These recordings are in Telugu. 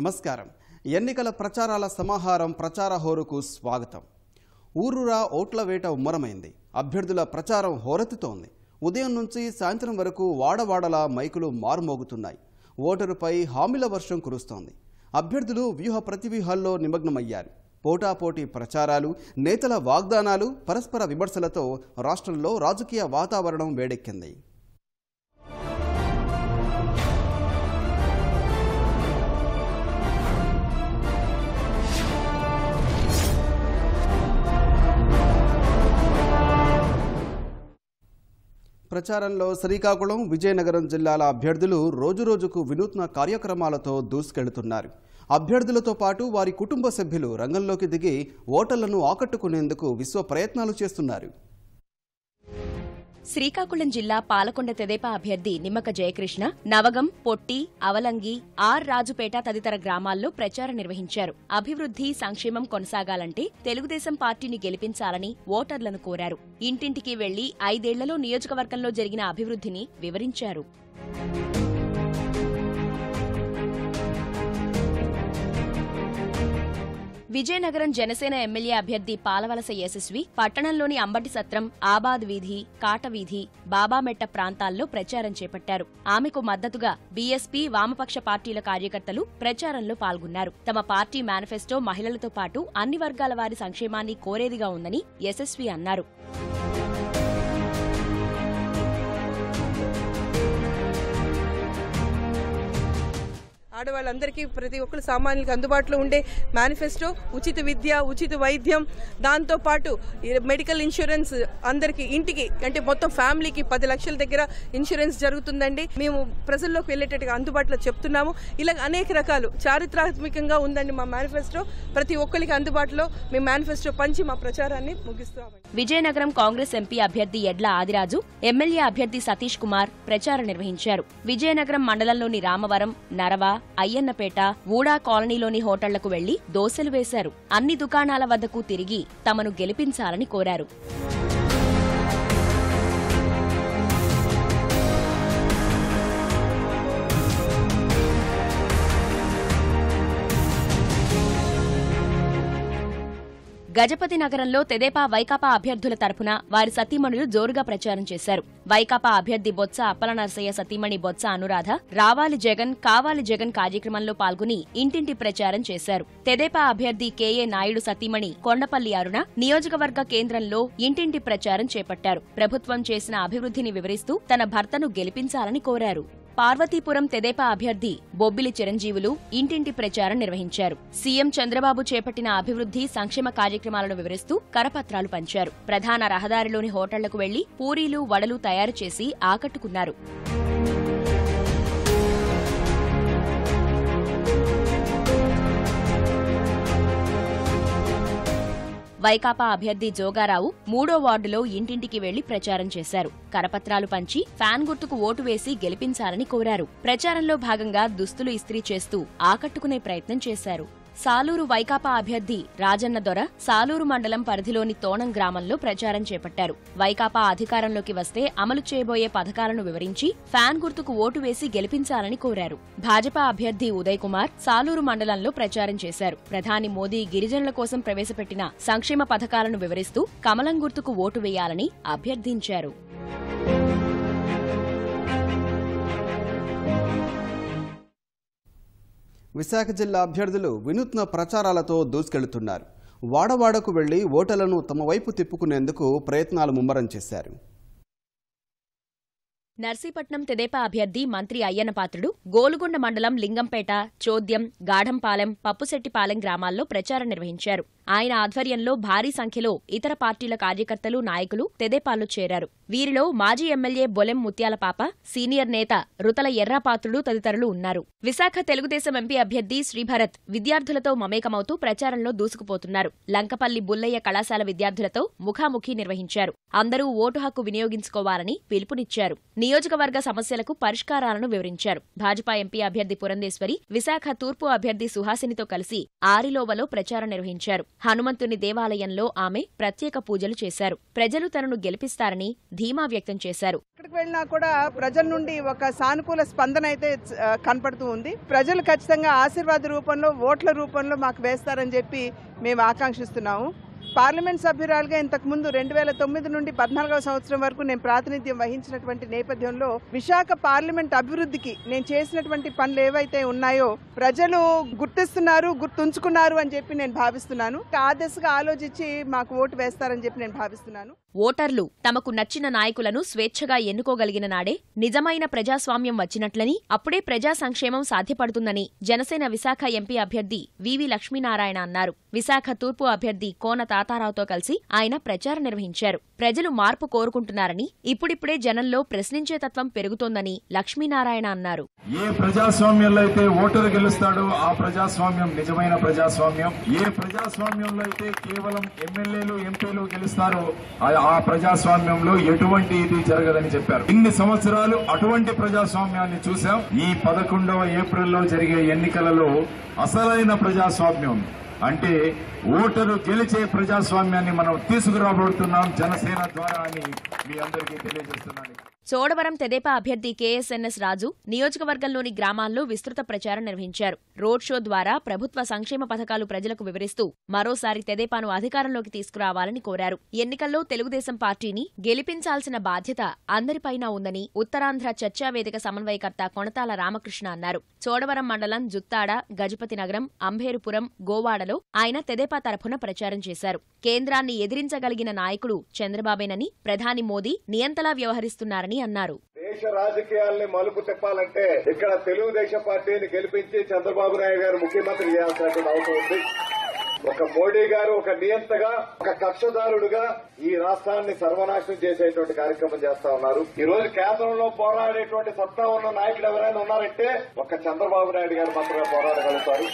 నమస్కారం. ఎన్నికల ప్రచారాల సమాహారం ప్రచార హోరుకు స్వాగతం. ఊరూరా ఓట్ల వేట ఉమ్మరమైంది. అభ్యర్థుల ప్రచారం హోరెత్తుతోంది. ఉదయం నుంచి సాయంత్రం వరకు వాడవాడలా మైకులు మారుమోగుతున్నాయి. ఓటరుపై హామీల వర్షం కురుస్తోంది. అభ్యర్థులు వ్యూహ ప్రతివ్యూహాల్లో నిమగ్నమయ్యారు. పోటాపోటీ ప్రచారాలు, నేతల వాగ్దానాలు, పరస్పర విమర్శలతో రాష్ట్రంలో రాజకీయ వాతావరణం వేడెక్కింది. ప్రచారంలో శ్రీకాకుళం, విజయనగరం జిల్లాల అభ్యర్థులు రోజురోజుకు వినూత్న కార్యక్రమాలతో దూసుకెళ్తున్నారు. అభ్యర్థులతో పాటు వారి కుటుంబ సభ్యులు రంగంలోకి దిగి ఓటర్లను ఆకట్టుకునేందుకు విశ్వ ప్రయత్నాలు చేస్తున్నారు. శ్రీకాకుళం జిల్లా పాలకొండ తెదేపా అభ్యర్థి నిమ్మక జయకృష్ణ నవగం, పొట్టి, అవలంగి, ఆర్ రాజుపేట తదితర గ్రామాల్లో ప్రచారం నిర్వహించారు. అభివృద్ధి, సంక్షేమం కొనసాగాలంటే తెలుగుదేశం పార్టీని గెలిపించాలని ఓటర్లను కోరారు. ఇంటింటికి వెళ్లి 5 ఏళ్లలో నియోజకవర్గంలో జరిగిన అభివృద్ధిని వివరించారు. విజయనగరం జనసేన ఎమ్మెల్యే అభ్యర్థి పాలవలస యశస్వి పట్టణంలోని అంబటి సత్రం, ఆబాద్ వీధి, కాటవీధి, బాబామెట్ట ప్రాంతాల్లో ప్రచారం చేపట్టారు. ఆమెకు మద్దతుగా బీఎస్పీ, వామపక్ష పార్టీల కార్యకర్తలు ప్రచారంలో పాల్గొన్నారు. తమ పార్టీ మేనిఫెస్టో మహిళలతో పాటు అన్ని వర్గాల వారి సంక్షేమాన్ని కోరేదిగా ఉందని యశస్వి అన్నారు. ఆడవాళ్ళందరికీ ప్రతి ఒక్కరు సామాన్యులకు అందుబాటులో ఉండే మేనిఫెస్టో, ఉచిత విద్య, ఉచిత వైద్యం, దాంతోపాటు మెడికల్ ఇన్సూరెన్స్ అందరికీ ఇంటికి అంటే మొత్తం ఫ్యామిలీకి 10 లక్షల దగ్గర ఇన్సూరెన్స్ జరుగుతుందండి. మేము ప్రజల్లోకి వెళ్ళేటట్టుగా అందుబాటులో చెప్తున్నాము. ఇలా అనేక రకాలు చారిత్రాత్మకంగా ఉందండి మా మేనిఫెస్టో. ప్రతి ఒక్కరికి అందుబాటులో మేము మేనిఫెస్టో పంచి మా ప్రచారాన్ని ముగిస్తాము. విజయనగరం కాంగ్రెస్ ఎంపీ అభ్యర్థి ఎడ్ల ఆదిరాజు, ఎమ్మెల్యే అభ్యర్థి సతీష్ కుమార్ ప్రచారం నిర్వహించారు. విజయనగరం మండలంలోని రామవరం, నరవ, అయ్యన్నపేట, ఊడా కాలనీలోని హోటళ్లకు వెళ్లి దోశలు వేశారు. అన్ని దుకాణాల వద్దకు తిరిగి తమను గెలిపించాలని కోరారు. గజపతి నగరంలో తెదేపా, వైకాపా అభ్యర్థుల తరపున వారి సతీమణులు జోరుగా ప్రచారం చేశారు. వైకాపా అభ్యర్థి బొత్స అప్పలనరసయ్య సతీమణి బొత్స అనురాధ రావాలి జగన్, కావాలి జగన్ కార్యక్రమంలో పాల్గొని ఇంటింటి ప్రచారం చేశారు. తెదేపా అభ్యర్థి కేఏ నాయుడు సతీమణి కొండపల్లి అరుణ నియోజకవర్గ కేంద్రంలో ఇంటింటి ప్రచారం చేపట్టారు. ప్రభుత్వం చేసిన అభివృద్ధిని వివరిస్తూ తన భర్తను గెలిపించాలని కోరారు. పార్వతీపురం తెదేపా అభ్యర్థి బొబ్బిలి చిరంజీవులు ఇంటింటి ప్రచారం నిర్వహించారు. సీఎం చంద్రబాబు చేపట్టిన అభివృద్ధి, సంక్షేమ కార్యక్రమాలను వివరిస్తూ కరపత్రాలు పంచారు. ప్రధాన రహదారిలోని హోటళ్లకు వెళ్లి పూరీలు, వడలు తయారు చేసి ఆకట్టుకున్నారు. వైకాపా అభ్యర్థి జోగారావు 3వ వార్డులో ఇంటింటికి వెళ్లి ప్రచారం చేశారు. కరపత్రాలు పంచి ఫ్యాన్ గుర్తుకు ఓటు వేసి గెలిపించాలని కోరారు. ప్రచారంలో భాగంగా దుస్తులు ఇస్త్రీ చేస్తూ ఆకట్టుకునే ప్రయత్నం చేశారు. సాలూరు వైకాపా అభ్యర్థి రాజన్న దొర సాలూరు మండలం పరిధిలోని తోణం గ్రామంలో ప్రచారం చేపట్టారు. వైకాపా అధికారంలోకి వస్తే అమలు చేయబోయే పథకాలను వివరించి ఫ్యాన్ గుర్తుకు ఓటు వేసి గెలిపించాలని కోరారు. భాజపా అభ్యర్థి ఉదయ్ కుమార్ సాలూరు మండలంలో ప్రచారం చేశారు. ప్రధాని మోదీ గిరిజనుల కోసం ప్రవేశపెట్టిన సంక్షేమ పథకాలను వివరిస్తూ కమలం గుర్తుకు ఓటు వేయాలని అభ్యర్థించారు. విశాఖ జిల్లా అభ్యర్థులు వినూత్న ప్రచారాలతో దూసుకెళ్తున్నారు. వాడవాడకు వెళ్లి ఓటర్లను తమ వైపు తిప్పుకునేందుకు ప్రయత్నాలు ముమ్మరం చేశారు. నర్సీపట్నం తెదేపా అభ్యర్థి మంత్రి అయ్యన్నపాత్రుడు గోలుగొండ మండలం లింగంపేట, చోద్యం, గాఢంపాలెం, పప్పుశెట్టిపాలెం గ్రామాల్లో ప్రచారం నిర్వహించారు. ఆయన ఆధ్వర్యంలో భారీ సంఖ్యలో ఇతర పార్టీల కార్యకర్తలు, నాయకులు తెదేపాలో చేరారు. వీరిలో మాజీ ఎమ్మెల్యే బొలెం ముత్యాలపాప, సీనియర్ నేత రుతల ఎర్రాపాత్రుడు తదితరులు ఉన్నారు. విశాఖ తెలుగుదేశం ఎంపీ అభ్యర్థి శ్రీభరత్ విద్యార్థులతో మమేకమవుతూ ప్రచారంలో దూసుకుపోతున్నారు. లంకపల్లి బుల్లయ్య కళాశాల విద్యార్థులతో ముఖాముఖి నిర్వహించారు. అందరూ ఓటు హక్కు వినియోగించుకోవాలని పిలుపునిచ్చారు. నియోజకవర్గ సమస్యలకు పరిష్కారాలను వివరించారు. భాజపా ఎంపీ అభ్యర్థి పురంధేశ్వరి విశాఖ తూర్పు అభ్యర్థి సుహాసినితో కలిసి ఆరిలోవలో ప్రచారం నిర్వహించారు. హనుమంతుని దేవాలయంలో ఆమె ప్రత్యేక పూజలు చేశారు. ప్రజలు తనను గెలిపిస్తారని ధీమా వ్యక్తం చేశారు. ఎక్కడికి వెళ్ళినా కూడా ప్రజల నుండి ఒక సానుకూల స్పందన అయితే కనపడుతూ ఉంది. ప్రజలు ఖచ్చితంగా ఆశీర్వాద రూపంలో, ఓట్ల రూపంలో మాకు వేస్తారని చెప్పి మేము ఆకాంక్షిస్తున్నాము. పార్లమెంట్ సభ్యురాలుగా ఇంతకుముందు 2009 నుండి 14వ సంవత్సరం వరకు నేను ప్రాతినిధ్యం వహించినటువంటి నేపథ్యంలో విశాఖ పార్లమెంట్ అభివృద్ధికి నేను చేసినటువంటి పనులు ఏవైతే ఉన్నాయో ప్రజలు గుర్తిస్తున్నారు, గుర్తుంచుకున్నారు అని చెప్పి నేను భావిస్తున్నాను. ఆ దిశగా ఆలోచించి మాకు ఓటు వేస్తారని చెప్పి నేను భావిస్తున్నాను. ఓటర్లు తమకు నచ్చిన నాయకులను స్వేచ్ఛగా ఎన్నుకోగలిగిన నాడే నిజమైన ప్రజాస్వామ్యం వచ్చినట్లని, అప్పుడే ప్రజా సంక్షేమం సాధ్యపడుతుందని జనసేన విశాఖ ఎంపీ అభ్యర్థి వివి లక్ష్మీనారాయణ అన్నారు. విశాఖ తూర్పు అభ్యర్థి కోన తాతారావుతో కలిసి ఆయన ప్రచారం నిర్వహించారు. ప్రజలు మార్పు కోరుకుంటున్నారని, ఇప్పుడిప్పుడే జనంలో ప్రశ్నించే తత్వం పెరుగుతోందని లక్ష్మీనారాయణ అన్నారు. ఏ ప్రజాస్వామ్యంలో అయితే ఓటరు గెలుస్తాడో ఆ ప్రజాస్వామ్యం నిజమైన ప్రజాస్వామ్యం. ఏ ప్రజాస్వామ్యంలో అయితే కేవలం ఎమ్మెల్యేలు, ఎంపీలు గెలుస్తారో ఆ ప్రజాస్వామ్యంలో ఎటువంటి ఇది జరగదని చెప్పారు. ఇన్ని సంవత్సరాలు అటువంటి ప్రజాస్వామ్యాన్ని చూశాం. ఈ 11వ ఏప్రిల్లో జరిగే ఎన్నికలలో అసలైన ప్రజాస్వామ్యం అంటే ఓటరు గెలిచే ప్రజాస్వామ్యాన్ని మనం తీసుకురాబోతున్నాం జనసేన ద్వారా అని మీ అందరికీ తెలియజేస్తున్నాను. చోడవరం తెదేపా అభ్యర్థి కేఎస్ఎన్ఎస్ రాజు నియోజకవర్గంలోని గ్రామాల్లో విస్తృత ప్రచారం నిర్వహించారు. రోడ్ షో ద్వారా ప్రభుత్వ సంక్షేమ పథకాలు ప్రజలకు వివరిస్తూ మరోసారి తెదేపాను అధికారంలోకి తీసుకురావాలని కోరారు. ఎన్నికల్లో తెలుగుదేశం పార్టీని గెలిపించాల్సిన బాధ్యత అందరిపైనా ఉందని ఉత్తరాంధ్ర చర్చావేదిక సమన్వయకర్త కొణతాల రామకృష్ణ అన్నారు. చోడవరం మండలం జుత్తాడ, గజపతి నగరం, అంబేరుపురం, గోవాడలో ఆయన తెదేపా తరఫున ప్రచారం చేశారు. కేంద్రాన్ని ఎదిరించగలిగిన నాయకుడు చంద్రబాబేనని, ప్రధాని మోదీ నియంతలా వ్యవహరిస్తున్నారని అన్నారు. దేశ రాజకీయాల్ని మలుపు తిప్పాలంటే ఇక్కడ తెలుగుదేశం పార్టీని గెలిపించి చంద్రబాబు నాయుడు గారు ముఖ్యమంత్రి చేయాల్సినటువంటి అవసరం ఉంది. ఒక మోడీ గారు ఒక నియంతగా, ఒక కక్షదారుడుగా ఈ రాష్ట్రాన్ని సర్వనాశనం చేసేటువంటి కార్యక్రమం చేస్తా ఉన్నారు. ఈ రోజు కేంద్రంలో పోరాడేటువంటి సత్తా ఉన్న నాయకులు ఎవరైనా ఉన్నారంటే ఒక చంద్రబాబు నాయుడు గారు మాత్రమే పోరాడగలుగుతారు.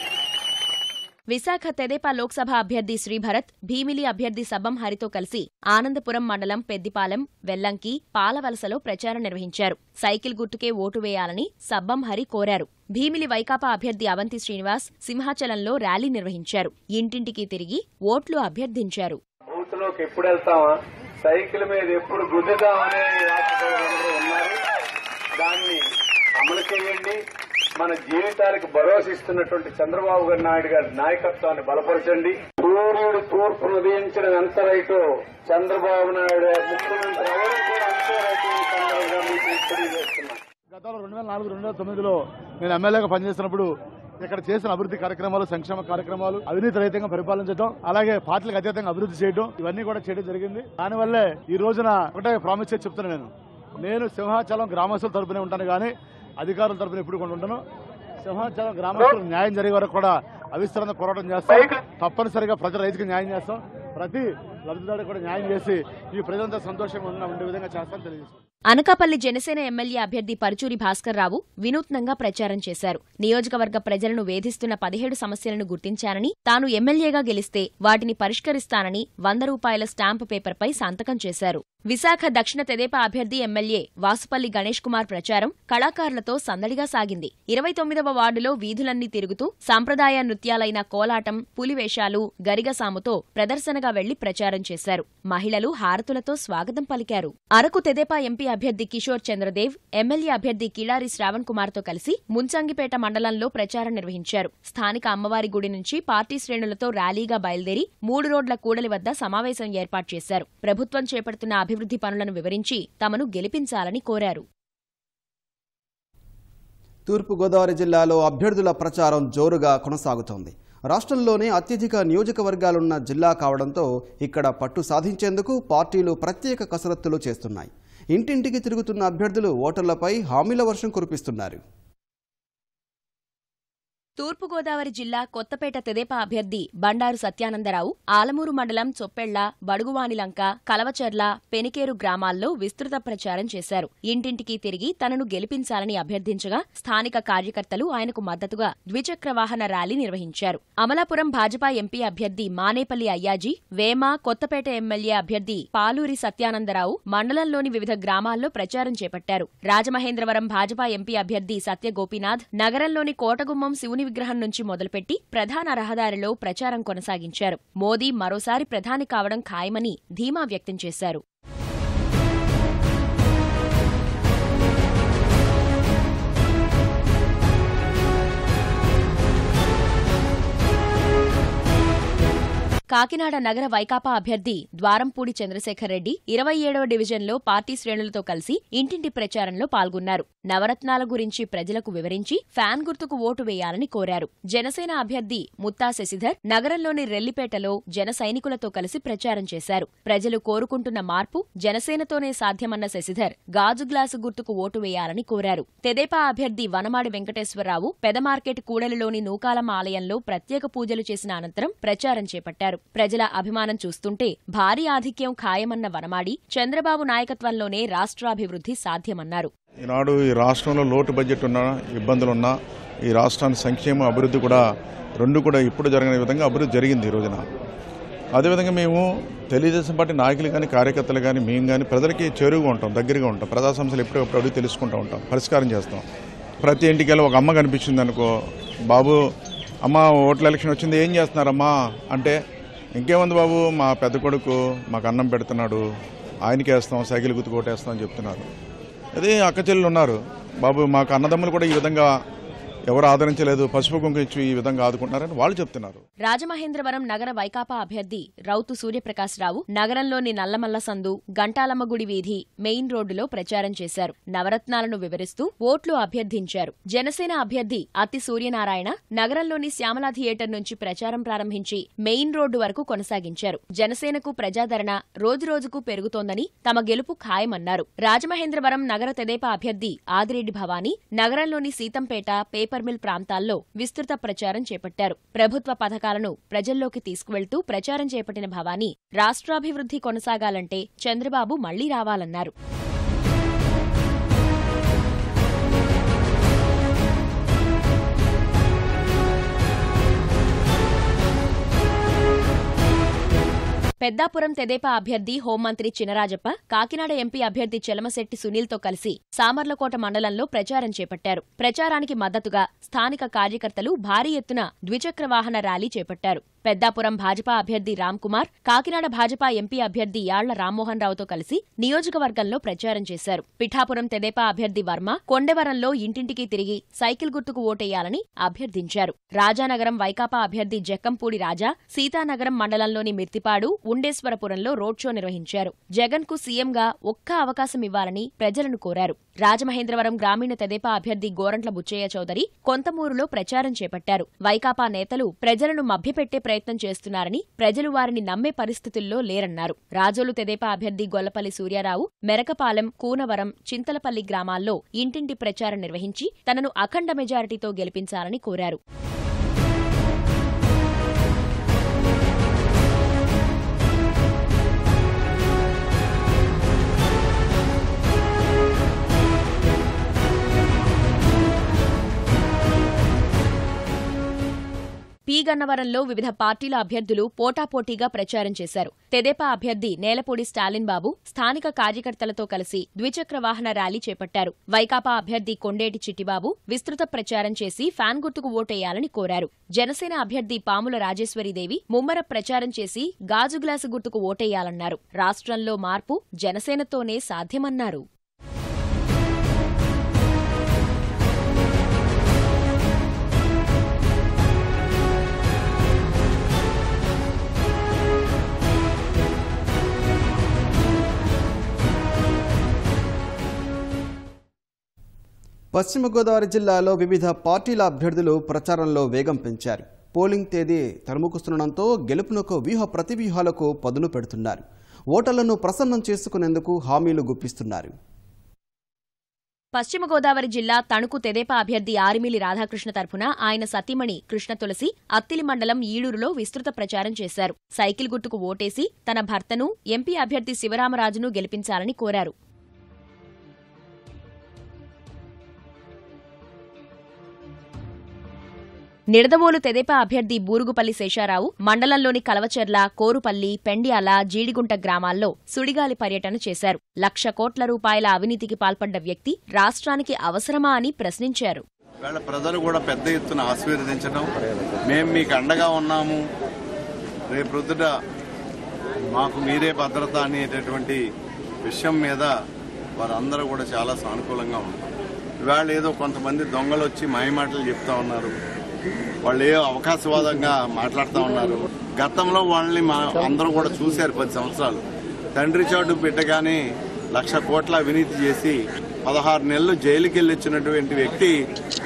విశాఖ తెదేపా లోక్సభ అభ్యర్థి శ్రీభరత్, భీమిలి అభ్యర్థి సబ్బం హరితో కలిసి ఆనందపురం మండలం పెద్దిపాలెం, వెల్లంకి, పాలవలసలో ప్రచారం నిర్వహించారు. సైకిల్ గుర్తుకే ఓటు వేయాలని సబ్బం హరి కోరారు. భీమిలి వైకాపా అభ్యర్థి అవంతి శ్రీనివాస్ సింహాచలంలో ర్యాలీ నిర్వహించారు. ఇంటింటికి తిరిగి ఓట్లు అభ్యర్థించారు. బూత్లోకి ఎప్పుడు వెళ్తామా, సైకిల్ మీద ఎప్పుడు గుద్దుతామనే రాష్ట్రంలో ఉన్నారు. దాన్ని అమలు చేయండి. మన జీవితానికి భరోసా ఇస్తున్నటువంటి చంద్రబాబు నాయుడు గారి నాయకత్వాన్ని బలపరచండి. సూర్యుడు తూర్పును ఉదయించడం ఎంత రైటో చంద్రబాబు నాయుడు ముఖ్యమంత్రి ఎవరు కూడా అంతే రైతు తెలియజేస్తున్నారు. గతంలో 2004-2009లో నేను ఎమ్మెల్యేగా పనిచేస్తున్నప్పుడు ఇక్కడ చేసిన అభివృద్ధి కార్యక్రమాలు, సంక్షేమ కార్యక్రమాలు, అవినీతి రహితంగా పరిపాలించడం, అలాగే పార్టీలకు అతీతంగా అభివృద్ధి చేయడం, ఇవన్నీ కూడా చేయడం జరిగింది. దానివల్లే ఈ రోజున ఒకటే ప్రామిస్ చేసి చెప్తున్నాను, నేను సింహాచలం గ్రామస్తుల తరపునే ఉంటాను కానీ అధికారుల తరపున ఎప్పుడు కూడా ఉంటాను. సింహాచలం గ్రామస్తులకు న్యాయం జరిగే వరకు కూడా అవిస్తరణ పోరాటం చేస్తాం. తప్పనిసరిగా ప్రజల రైతుకి న్యాయం చేస్తాం. ప్రతి లబ్ధిదారులకు కూడా న్యాయం చేసి ఈ ప్రజలంతా సంతోషంగా ఉండే విధంగా చేస్తామని తెలియజేస్తాం. అనకాపల్లి జనసేన ఎమ్మెల్యే అభ్యర్థి పరుచూరి భాస్కర్రావు వినూత్నంగా ప్రచారం చేశారు. నియోజకవర్గ ప్రజలను వేధిస్తున్న 17 సమస్యలను గుర్తించానని, తాను ఎమ్మెల్యేగా గెలిస్తే వాటిని పరిష్కరిస్తానని 100 రూపాయల స్టాంపు పేపర్పై సంతకం చేశారు. విశాఖ దక్షిణ తెదేపా అభ్యర్థి ఎమ్మెల్యే వాసుపల్లి గణేష్ కుమార్ ప్రచారం కళాకారులతో సందడిగా సాగింది. 29వ వార్డులో వీధులన్నీ తిరుగుతూ సాంప్రదాయ నృత్యాలైన కోలాటం, పులివేషాలు, గరిగసాముతో ప్రదర్శనగా వెళ్లి ప్రచారం చేశారు. మహిళలు హారతులతో స్వాగతం పలికారు. అరకు తెదేపా ఎంపీ అభ్యర్థి కిషోర్ చంద్రదేవ్, ఎమ్మెల్యే అభ్యర్థి కిలారి శ్రావణ్ కుమార్తో కలిసి ముంచంగిపేట మండలంలో ప్రచారం నిర్వహించారు. స్థానిక అమ్మవారి గుడి నుంచి పార్టీ శ్రేణులతో ర్యాలీగా బయలుదేరి 3 రోడ్ల కూడలి వద్ద సమావేశం ఏర్పాటు చేశారు. ప్రభుత్వం చేపడుతున్న అభివృద్ధి పనులను వివరించి తమను గెలిపించాలని కోరారు. తూర్పుగోదావరి జిల్లాలో అభ్యర్థుల ప్రచారం జోరుగా కొనసాగుతోంది. రాష్ట్రంలోనే అత్యధిక నియోజకవర్గాలున్న జిల్లా కావడంతో ఇక్కడ పట్టు సాధించేందుకు పార్టీలు ప్రత్యేక కసరత్తులు చేస్తున్నాయి. ఇంటింటికి తిరుగుతున్న అభ్యర్థులు ఓటర్లపై హామీల వర్షం కురిపిస్తున్నారు. తూర్పుగోదావరి జిల్లా కొత్తపేట తెదేపా అభ్యర్థి బండారు సత్యానందరావు ఆలమూరు మండలం చొప్పెళ్ల, బడుగువానిలంక, కలవచర్ల, పెనికేరు గ్రామాల్లో విస్తృత ప్రచారం చేశారు. ఇంటింటికి తిరిగి తనను గెలిపించాలని అభ్యర్థించగా స్థానిక కార్యకర్తలు ఆయనకు మద్దతుగా ద్విచక్ర వాహన ర్యాలీ నిర్వహించారు. అమలాపురం భాజపా ఎంపీ అభ్యర్థి మానేపల్లి అయ్యాజీ, వేమ, కొత్తపేట ఎమ్మెల్యే అభ్యర్థి పాలూరి సత్యానందరావు మండలంలోని వివిధ గ్రామాల్లో ప్రచారం చేపట్టారు. రాజమహేంద్రవరం భాజపా ఎంపీ అభ్యర్థి సత్య గోపీనాథ్ నగరంలోని కోటగుమ్మం శివుని విగ్రహం నుంచి మొదలుపెట్టి ప్రధాన రహదారిలో ప్రచారం కొనసాగించారు. మోదీ మరోసారి ప్రధాని కావడం ఖాయమని ధీమా వ్యక్తం చేశారు. కాకినాడ నగర వైకాపా అభ్యర్థి ద్వారంపూడి చంద్రశేఖర్ రెడ్డి 27వ డివిజన్లో పార్టీ శ్రేణులతో కలిసి ఇంటింటి ప్రచారంలో పాల్గొన్నారు. నవరత్నాల గురించి ప్రజలకు వివరించి ఫ్యాన్ గుర్తుకు ఓటు వేయాలని కోరారు. జనసేన అభ్యర్థి ముత్తా శశిధర్ నగరంలోని రెల్లిపేటలో జన సైనికులతో కలిసి ప్రచారం చేశారు. ప్రజలు కోరుకుంటున్న మార్పు జనసేనతోనే సాధ్యమన్న శశిధర్ గాజు గ్లాసు గుర్తుకు ఓటు వేయాలని కోరారు. తెదేపా అభ్యర్థి వనమాడి వెంకటేశ్వరరావు పెదమార్కెట్ కూడలిలోని నూకాలమ్మ ఆలయంలో ప్రత్యేక పూజలు చేసిన అనంతరం ప్రచారం చేపట్టారు. ప్రజల అభిమానం చూస్తుంటే భారీ ఆధిక్యం ఖాయమన్న వనమాడి చంద్రబాబు నాయకత్వంలోనే రాష్ట్రాభివృద్ధి సాధ్యమన్నారు. ఈనాడు ఈ రాష్ట్రంలో లోటు బడ్జెట్ ఉన్నా, ఇబ్బందులున్నా ఈ రాష్ట్రానికి సంక్షేమ అభివృద్ధి కూడా రెండు కూడా ఇప్పుడు జరిగిన విధంగా అభివృద్ధి జరిగింది ఈ రోజున. అదేవిధంగా మేము తెలుగుదేశం పార్టీ నాయకులు కానీ, కార్యకర్తలు కానీ, మేము కానీ ప్రజలకి చేరువుగా ఉంటాం, దగ్గరగా ఉంటాం. ప్రజా సమస్యలు ఎప్పుడప్పుడు అడిగి తెలుసుకుంటూ ఉంటాం, పరిష్కారం చేస్తాం. ప్రతి ఇంటికి వెళ్ళి ఒక అమ్మ కనిపించింది అనుకో, బాబు అమ్మ ఓట్ల ఎలక్షన్ వచ్చింది, ఏం చేస్తున్నారమ్మా అంటే, ఇంకేముంది బాబు మా పెద్ద కొడుకు మాకు అన్నం పెడుతున్నాడు, ఆయనకి వేస్తాం, సైకిల్ గుర్తుకు ఓటేస్తాం అని చెప్తున్నారు. అదే అక్క చెల్లెలు ఉన్నారు, బాబు మాకు అన్నదమ్ములు కూడా ఈ విధంగా ఎవరు ఆదరించలేదు, పసుపు కుంకుమ ఇచ్చి ఈ విధంగా ఆదుకుంటున్నారని వాళ్ళు చెప్తున్నారు. రాజమహేంద్రవరం నగర వైకాపా అభ్యర్థి రౌతు సూర్యప్రకాశ్రావు నగరంలోని నల్లమల్ల సందు, గంటాలమ్మగుడి వీధి, మెయిన్ రోడ్డులో ప్రచారం చేశారు. నవరత్నాలను వివరిస్తూ ఓట్లు అభ్యర్థించారు. జనసేన అభ్యర్థి అత్తి సూర్యనారాయణ నగరంలోని శ్యామలా థియేటర్ నుంచి ప్రచారం ప్రారంభించి మెయిన్ రోడ్డు వరకు కొనసాగించారు. జనసేనకు ప్రజాదరణ రోజురోజుకు పెరుగుతోందని, తమ గెలుపు ఖాయమన్నారు. రాజమహేంద్రవరం నగర తెదేపా అభ్యర్థి ఆదిరెడ్డి భవానీ నగరంలోని సీతంపేట, పేపర్ మిల్ ప్రాంతాల్లో విస్తృత ప్రచారం చేపట్టారు. ప్రభుత్వ పథకాలను ప్రజల్లోకి తీసుకువెళ్తూ ప్రచారం చేపట్టిన భవానీ రాష్ట్రాభివృద్ధి కొనసాగాలంటే చంద్రబాబు మళ్లీ రావాలన్నారు. పెద్దాపురం తెదేపా అభ్యర్థి హోంమంత్రి చినరాజప్ప కాకినాడ ఎంపీ అభ్యర్థి చెలమశెట్టి సునీల్తో కలిసి సామర్లకోట మండలంలో ప్రచారం చేపట్టారు. ప్రచారానికి మద్దతుగా స్థానిక కార్యకర్తలు భారీ ఎత్తున ద్విచక్ర వాహన ర్యాలీ చేపట్టారు. పెద్దాపురం భాజపా అభ్యర్థి రామ్కుమార్ కాకినాడ భాజపా ఎంపీ అభ్యర్థి యాళ్ల రామ్మోహన్ రావుతో కలిసి నియోజకవర్గంలో ప్రచారం చేశారు. పిఠాపురం తెదేపా అభ్యర్థి వర్మ కొండెవరంలో ఇంటింటికి తిరిగి సైకిల్ గుర్తుకు ఓటేయాలని అభ్యర్థించారు. రాజానగరం వైకాపా అభ్యర్థి జక్కంపూడి రాజా సీతానగరం మండలంలోని మిర్తిపాడు, ఉండేశ్వరపురంలో రోడ్ షో నిర్వహించారు. జగన్ కు సీఎంగా ఒక్క అవకాశం ఇవ్వాలని ప్రజలను కోరారు. రాజమహేంద్రవరం గ్రామీణ తెదేపా అభ్యర్థి గోరంట్ల బుచ్చయ్య చౌదరి కొంతమూరులో ప్రచారం చేపట్టారు. వైకాపా నేతలు ప్రజలను మభ్యపెట్టే ప్రయత్నం చేస్తున్నారని, ప్రజలు వారిని నమ్మే పరిస్థితుల్లో లేరన్నారు. రాజోలు తెదేపా అభ్యర్థి గొల్లపల్లి సూర్యారావు మెరకపాలెం, కూనవరం, చింతలపల్లి గ్రామాల్లో ఇంటింటి ప్రచారం నిర్వహించి తనను అఖండ మెజారిటీతో గెలిపించాలని కోరారు. పి గన్నవరంలో వివిధ పార్టీల అభ్యర్థులు పోటాపోటీగా ప్రచారం చేశారు. తెదేపా అభ్యర్థి నేలపూడి స్టాలిన్ బాబు స్థానిక కార్యకర్తలతో కలిసి ద్విచక్ర వాహన ర్యాలీ చేపట్టారు. వైకాపా అభ్యర్థి కొండేటి చిట్టిబాబు విస్తృత ప్రచారం చేసి ఫ్యాన్ గుర్తుకు ఓటేయాలని కోరారు. జనసేన అభ్యర్థి పాముల రాజేశ్వరీదేవి ముమ్మర ప్రచారం చేసి గాజు గ్లాసు గుర్తుకు ఓటేయాలన్నారు. రాష్ట్రంలో మార్పు జనసేనతోనే సాధ్యమన్నారు. పశ్చిమ గోదావరి జిల్లాలో వివిధ పార్టీల అభ్యర్థులు ప్రచారంలో వేగం పెంచారు. పోలింగ్ తేదీ తరుముకొస్తుండటంతో గెలుపునకు వ్యూహ ప్రతివ్యూహాలకు పదును పెడుతున్నారు. ఓటర్లను ప్రసన్నం చేసుకునేందుకు హామీలు గుప్పిస్తున్నారు. పశ్చిమ గోదావరి జిల్లా తణుకు తెదేపా అభ్యర్థి ఆరిమిలి రాధాకృష్ణ తరఫున ఆయన సతీమణి కృష్ణ తులసి అత్తిలి మండలం ఈడూరులో విస్తృత ప్రచారం చేశారు. సైకిల్ గుర్తుకు ఓటేసి తన భర్తను ఎంపీ అభ్యర్థి శివరామరాజును గెలిపించాలని కోరారు. నిడదవోలు తెదేపా అభ్యర్థి బూరుగుపల్లి శేషారావు మండలంలోని కలవచెర్ల, కోరుపల్లి, పెండ్యాల, జీడిగుంట గ్రామాల్లో సుడిగాలి పర్యటన చేశారు. 1,00,000 కోట్ల రూపాయల అవినీతికి పాల్పడ్డ వ్యక్తి రాష్ట్రానికి అవసరమా అని ప్రశ్నించారు. ప్రజలు కూడా పెద్ద ఎత్తున ఆశీర్వదించడం, మేము మీకు అండగా ఉన్నాము, రేపు ప్రొద్దుట మాకు మీరే భద్రత అనేటటువంటి విషయం మీద వారందరూ కూడా చాలా సానుకూలంగా ఉన్నారు. ఇవాళ ఏదో కొంతమంది దొంగలు వచ్చి మాయమాటలు చెప్తా ఉన్నారు, వాళ్ళు ఏ అవకాశవాదంగా మాట్లాడుతూ ఉన్నారు. గతంలో వాళ్ళని అందరూ కూడా చూశారు. 10 సంవత్సరాలు తండ్రి చాటు బిడ్డగానే 1,00,000 కోట్ల అవినీతి చేసి 16 నెలలు జైలుకి వెళ్ళొచ్చినటువంటి వ్యక్తి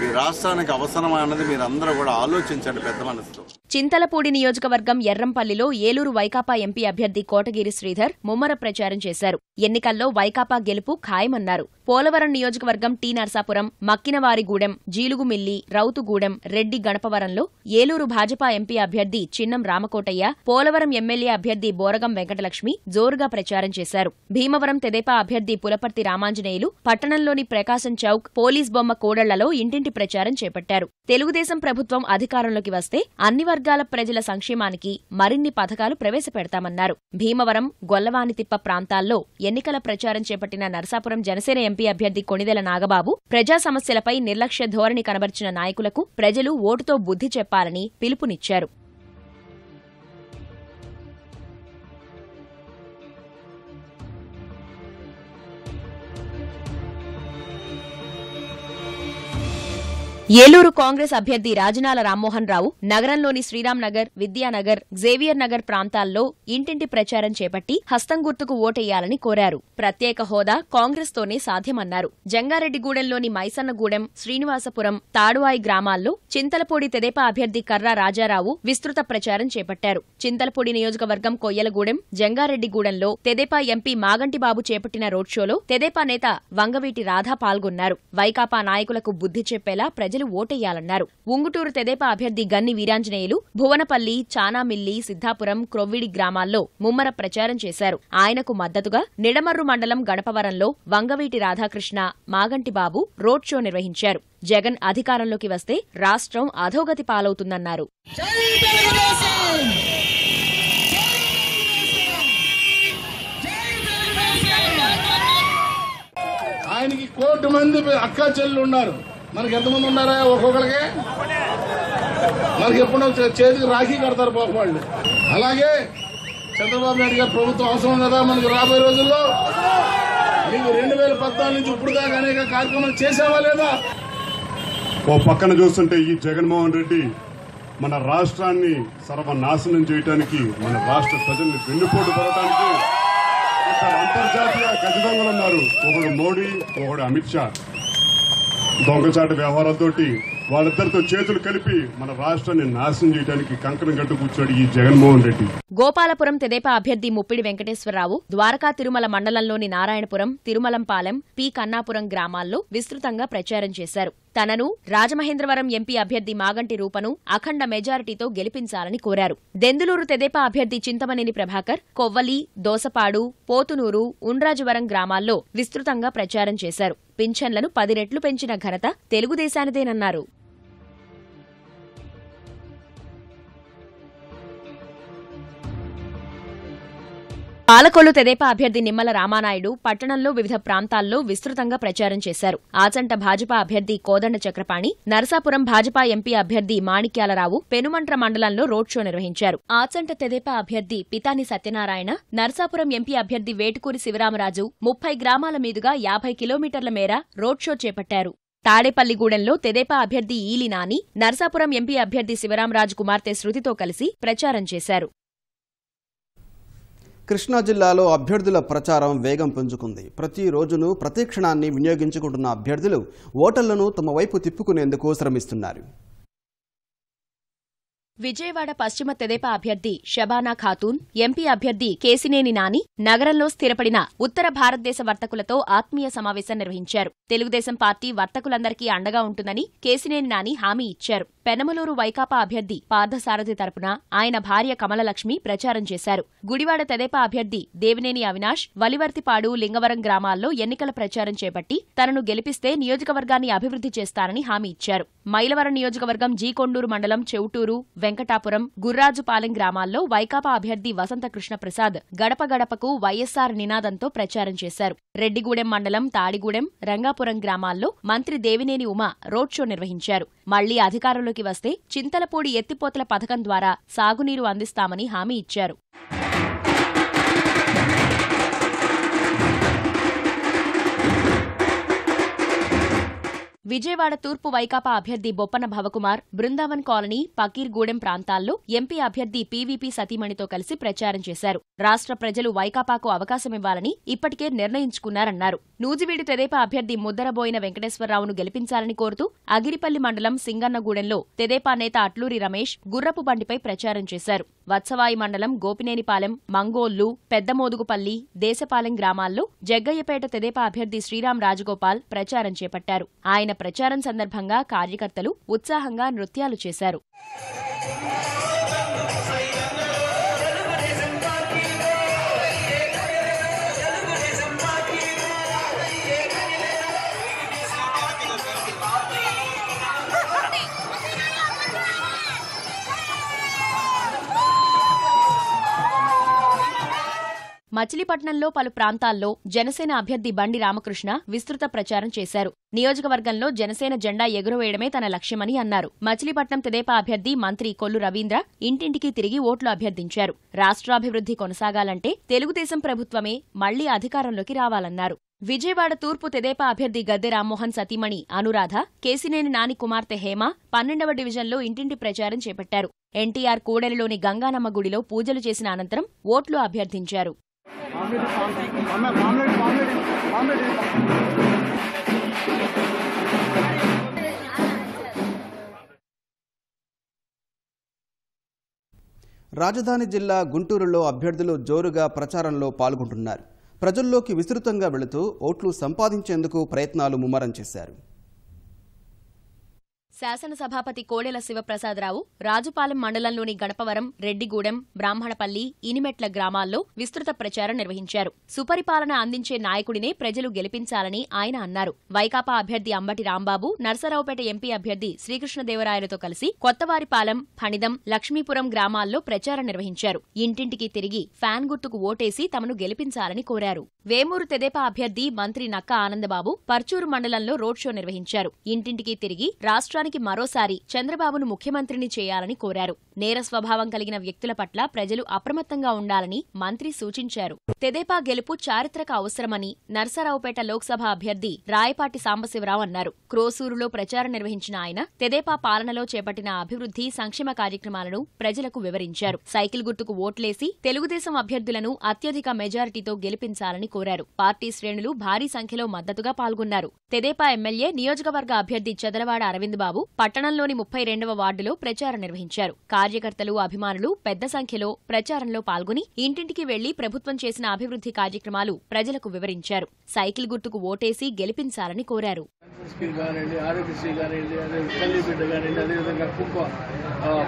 ఈ రాష్ట్రానికి అవసరమా అన్నది మీరందరూ కూడా ఆలోచించండి పెద్ద మనసుతో. చింతలపూడి నియోజకవర్గం ఎర్రంపల్లిలో ఏలూరు వైకాపా ఎంపీ అభ్యర్థి కోటగిరి శ్రీధర్ ముమ్మర ప్రచారం చేశారు. ఎన్నికల్లో వైకాపా గెలుపు ఖాయమన్నారు. పోలవరం నియోజకవర్గం టీ నర్సాపురం, మక్కినవారిగూడెం, జీలుగుమిల్లి, రౌతుగూడెం, రెడ్డి గణపవరంలో ఏలూరు భాజపా ఎంపీ అభ్యర్థి చిన్నం రామకోటయ్య, పోలవరం ఎమ్మెల్యే అభ్యర్థి బోరగం వెంకటలక్ష్మి జోరుగా ప్రచారం చేశారు. భీమవరం తెదేపా అభ్యర్థి పులపర్తి రామాంజనేయులు పట్టణంలోని ప్రకాశం చౌక్, పోలీస్ బొమ్మ కూడళ్లలో ఇంటింటి ప్రచారం చేపట్టారు. తెలుగుదేశం ప్రభుత్వం అధికారంలోకి వస్తే అన్ని వర్గాల ప్రజల సంక్షేమానికి మరిన్ని పథకాలు ప్రవేశపెడతామన్నారు. భీమవరం, గొల్లవానితిప్ప ప్రాంతాల్లో ఎన్నికల ప్రచారం చేపట్టిన నరసాపురం జనసేన ఎంపీ అభ్యర్థి కొణిదెల నాగబాబు ప్రజా సమస్యలపై నిర్లక్ష్య ధోరణి కనబర్చిన నాయకులకు ప్రజలు ఓటుతో బుద్ధి చెప్పాలని పిలుపునిచ్చారు. ఏలూరు కాంగ్రెస్ అభ్యర్థి రాజనాల రామ్మోహన్ రావు నగరంలోని శ్రీరామ్ నగర్, విద్యానగర్, జేవియర్ నగర్ ప్రాంతాల్లో ఇంటింటి ప్రచారం చేపట్టి హస్తం గుర్తుకు ఓటెయ్యాలని కోరారు. ప్రత్యేక హోదా కాంగ్రెస్తోనే సాధ్యమన్నారు. జంగారెడ్డిగూడెంలోని మైసన్నగూడెం, శ్రీనివాసపురం, తాడువాయి గ్రామాల్లో చింతలపూడి తెదేపా అభ్యర్థి కర్రా రాజారావు విస్తృత ప్రచారం చేపట్టారు. చింతలపూడి నియోజకవర్గం కొయ్యలగూడెం, జంగారెడ్డిగూడెంలో తెదేపా ఎంపీ మాగంటిబాబు చేపట్టిన రోడ్ షోలో తెదేపా నేత వంగవీటి రాధా పాల్గొన్నారు. వైకాపా నాయకులకు బుద్ధి చెప్పేలా ప్రజలు ఓటెయ్యాలన్నారు. ఉంగుటూరు తెదేపా అభ్యర్థి గన్ని వీరాంజనేయులు భువనపల్లి, చానామిల్లి, సిద్ధాపురం, క్రొవ్విడి గ్రామాల్లో ముమ్మర ప్రచారం చేశారు. ఆయనకు మద్దతుగా నిడమర్రు మండలం గణపవరంలో వంగవీటి రాధాకృష్ణ, మాగంటిబాబు రోడ్ షో నిర్వహించారు. జగన్ అధికారంలోకి వస్తే రాష్ట్రం అధోగతి పాలవుతుందన్నారు. ఆయనకి 1 కోటి మంది అక్కా చెల్లెలు ఉన్నారు. మనకి ఎంతమంది ఉన్నారా? ఒక్కొక్కరికి మనకి ఎప్పుడో చేతికి రాఖీ కడతారు పాప వాళ్ళు. అలాగే చంద్రబాబు నాయుడు గారు ప్రభుత్వం అవసరం కదా మనకి రాబోయే రోజుల్లో. నీకు 2014 నుంచి ఇప్పుడు దాకా అనేక కార్యక్రమాలు చేసావా లేదా? ఓ పక్కన చూస్తుంటే ఈ జగన్మోహన్ రెడ్డి మన రాష్ట్రాన్ని సర్వనాశనం చేయడానికి, మన రాష్ట్ర ప్రజల్ని వెన్నుపోటు పడటానికి అంతర్జాతీయ గజదొంగలు ఉన్నారు. ఒకడు మోడీ, ఒకడు అమిత్ షా. దొంగచాటు వ్యవహారాలతోటి వాళ్ళిద్దరితో చేతులు కలిపి మన రాష్ట్రాన్ని నాశనం చేయడానికి కంకణం కట్టు కూర్చోడు ఈ జగన్మోహన్ రెడ్డి. గోపాలపురం తెదేపా అభ్యర్థి ముప్పిడి వెంకటేశ్వరరావు ద్వారకా తిరుమల మండలంలోని నారాయణపురం, తిరుమలంపాలెం, పి కన్నాపురం గ్రామాల్లో విస్తృతంగా ప్రచారం చేశారు. తనను రాజమహేంద్రవరం ఎంపీ అభ్యర్థి మాగంటి రూపను అఖండ మెజారిటీతో గెలిపించాలని కోరారు. దెందులూరు తెదేపా అభ్యర్థి చింతమనేని ప్రభాకర్ కొవ్వలి, దోసపాడు, పోతునూరు, ఉండ్రాజవరం గ్రామాల్లో విస్తృతంగా ప్రచారం చేశారు. పింఛన్లను 10 రెట్లు పెంచిన ఘనత తెలుగుదేశానిదేనన్నారు. పాలకొల్లు తెదేపా అభ్యర్థి నిమ్మల రామానాయుడు పట్టణంలో వివిధ ప్రాంతాల్లో విస్తృతంగా ప్రచారం చేశారు. ఆచంట భాజపా అభ్యర్థి కోదండ చక్రపాణి, నరసాపురం భాజపా ఎంపీ అభ్యర్థి మాణిక్యాలరావు పెనుమంట్ర మండలంలో రోడ్ షో నిర్వహించారు. ఆచంట తెదేపా అభ్యర్థి పితాని సత్యనారాయణ, నరసాపురం ఎంపీ అభ్యర్థి వేటుకూరి శివరామరాజు 30 గ్రామాల మీదుగా 50 కిలోమీటర్ల మేర రోడ్ షో చేపట్టారు. తాడేపల్లిగూడెంలో తెదేపా అభ్యర్థి ఈలి నాని, నరసాపురం ఎంపీ అభ్యర్థి శివరామరాజు కుమార్తె శృతితో కలిసి ప్రచారం చేశారు. కృష్ణా జిల్లాలో అభ్యర్థుల ప్రచారం వేగం పుంజుకుంది. ప్రతి రోజును ప్రతి క్షణాన్ని వినియోగించుకుంటున్న అభ్యర్థులు ఓటర్లను తమ వైపు తిప్పుకునేందుకు శ్రమిస్తున్నారు. విజయవాడ పశ్చిమ తెదేపా అభ్యర్థి షబానా ఖాతూన్, ఎంపీ అభ్యర్థి కేసినేని నాని నగరంలో స్థిరపడిన ఉత్తర భారతదేశ వర్తకులతో ఆత్మీయ సమావేశం నిర్వహించారు. తెలుగుదేశం పార్టీ వర్తకులందరికీ అండగా ఉంటుందని కేసినేని నాని హామీ ఇచ్చారు. పెనమలూరు వైకాపా అభ్యర్థి పార్థసారథి తరపున ఆయన భార్య కమలలక్ష్మి ప్రచారం చేశారు. గుడివాడ తెదేపా అభ్యర్థి దేవినేని అవినాష్ వలివర్తిపాడు, లింగవరం గ్రామాల్లో ఎన్నికల ప్రచారం చేపట్టి తనను గెలిపిస్తే నియోజకవర్గాన్ని అభివృద్ధి చేస్తారని హామీ ఇచ్చారు. మైలవరం నియోజకవర్గం జీకొండూరు మండలం చెవుటూరు, వెంకటాపురం, గుర్రాజుపాలెం గ్రామాల్లో వైకాపా అభ్యర్థి వసంత కృష్ణప్రసాద్ గడప గడపకు వైఎస్సార్ నినాదంతో ప్రచారం చేశారు. రెడ్డిగూడెం మండలం తాడిగూడెం, రంగాపురం గ్రామాల్లో మంత్రి దేవినేని ఉమ రోడ్ షో నిర్వహించారు. మళ్లీ అధికారంలోకి వస్తే చింతలపూడి ఎత్తిపోతల పథకం ద్వారా సాగునీరు అందిస్తామని హామీ ఇచ్చారు. విజయవాడ తూర్పు వైకాపా అభ్యర్థి బొప్పన భవకుమార్ బృందావన్ కాలనీ, పకీర్గూడెం ప్రాంతాల్లో ఎంపీ అభ్యర్థి పీవీపీ సతీమణితో కలిసి ప్రచారం చేశారు. రాష్ట్ర ప్రజలు వైకాపాకు అవకాశమివ్వాలని ఇప్పటికే నిర్ణయించుకున్నారన్నారు. నూజివీడు తెదేపా అభ్యర్థి ముద్దరబోయిన వెంకటేశ్వరరావును గెలిపించాలని కోరుతూ అగిరిపల్లి మండలం సింగన్నగూడెంలో తెదేపా నేత అట్లూరి రమేష్ గుర్రపు బండిపై ప్రచారం చేశారు. వత్సవాయి మండలం గోపినేనిపాలెం, మంగోళ్లు, పెద్దమోదుగుపల్లి, దేశపాలెం గ్రామాల్లో జగ్గయ్యపేట తెదేపా అభ్యర్థి శ్రీరాం రాజగోపాల్ ప్రచారం చేపట్టారు. ఆయన ప్రచారం సందర్భంగా కార్యకర్తలు ఉత్సాహంగా నృత్యాలు చేశారు. మచిలీపట్నంలో పలు ప్రాంతాల్లో జనసేన అభ్యర్థి బండి రామకృష్ణ విస్తృత ప్రచారం చేశారు. నియోజకవర్గంలో జనసేన జెండా ఎగురవేయడమే తన లక్ష్యమని అన్నారు. మచిలీపట్నం తెదేపా అభ్యర్థి మంత్రి కొల్లు రవీంద్ర ఇంటింటికి తిరిగి ఓట్లు అభ్యర్థించారు. రాష్ట్రాభివృద్ధి కొనసాగాలంటే తెలుగుదేశం ప్రభుత్వమే మళ్లీ అధికారంలోకి రావాలన్నారు. విజయవాడ తూర్పు తెదేపా అభ్యర్థి గద్దె రామ్మోహన్ సతీమణి అనురాధ, కేసినేని నాని కుమార్తె హేమ 12వ డివిజన్లో ఇంటింటి ప్రచారం చేపట్టారు. ఎన్టీఆర్ కూడలిలోని గంగానమ్మ గుడిలో పూజలు చేసిన అనంతరం ఓట్లు అభ్యర్థించారు. రాజధాని జిల్లా గుంటూరులో అభ్యర్థులు జోరుగా ప్రచారంలో పాల్గొంటున్నారు. ప్రజల్లోకి విస్తృతంగా వెళుతూ ఓట్లు సంపాదించేందుకు ప్రయత్నాలు ముమ్మరం చేశారు. శాసనసభాపతి కోడెల శివప్రసాదరావు రాజుపాలెం మండలంలోని గణపవరం, రెడ్డిగూడెం, బ్రాహ్మణపల్లి, ఇనిమెట్ల గ్రామాల్లో విస్తృత ప్రచారం నిర్వహించారు. సుపరిపాలన అందించే నాయకుడినే ప్రజలు గెలిపించాలని ఆయన అన్నారు. వైకాపా అభ్యర్థి అంబటి రాంబాబు నర్సరావుపేట ఎంపీ అభ్యర్థి శ్రీకృష్ణదేవరాయలతో కలిసి కొత్తవారిపాలెం, ఫణిదం, లక్ష్మీపురం గ్రామాల్లో ప్రచారం నిర్వహించారు. ఇంటింటికి తిరిగి ఫ్యాన్ గుర్తుకు ఓటేసి తమను గెలిపించాలని కోరారు. వేమూరు తెదేపా అభ్యర్థి మంత్రి నక్కా ఆనందబాబు పర్చూరు మండలంలో రోడ్ షో నిర్వహించారు. ఇంటింటికి తిరిగి రాష్ట్రానికి మరోసారి చంద్రబాబును ముఖ్యమంత్రిని చేయాలని కోరారు. నేర స్వభావం కలిగిన వ్యక్తుల పట్ల ప్రజలు అప్రమత్తంగా ఉండాలని మంత్రి సూచించారు. తెదేపా గెలుపు చారిత్రక అవసరమని నర్సరావుపేట లోక్సభ అభ్యర్థి రాయపాటి సాంబశివరావు అన్నారు. క్రోసూరులో ప్రచారం నిర్వహించిన ఆయన తెదేపా పాలనలో చేపట్టిన అభివృద్ధి, సంక్షేమ కార్యక్రమాలను ప్రజలకు వివరించారు. సైకిల్ గుర్తుకు ఓట్లేసి తెలుగుదేశం అభ్యర్థులను అత్యధిక మెజారిటీతో గెలిపించాలని కోరారు. పార్టీ శ్రేణులు భారీ సంఖ్యలో మద్దతుగా పాల్గొన్నారు. తెదేపా ఎమ్మెల్యే, నియోజకవర్గ అభ్యర్థి చదలవాడ అరవింద్ బాబు పట్టణంలోని 32వ వార్డులో ప్రచారం నిర్వహించారు. కార్యకర్తలు, అభిమానులు పెద్ద సంఖ్యలో ప్రచారంలో పాల్గొని ఇంటింటికి వెళ్లి ప్రభుత్వం చేసిన అభివృద్ధి కార్యక్రమాలు ప్రజలకు వివరించారు. సైకిల్ గుర్తుకు ఓటేసి గెలిపించాలని కోరారు.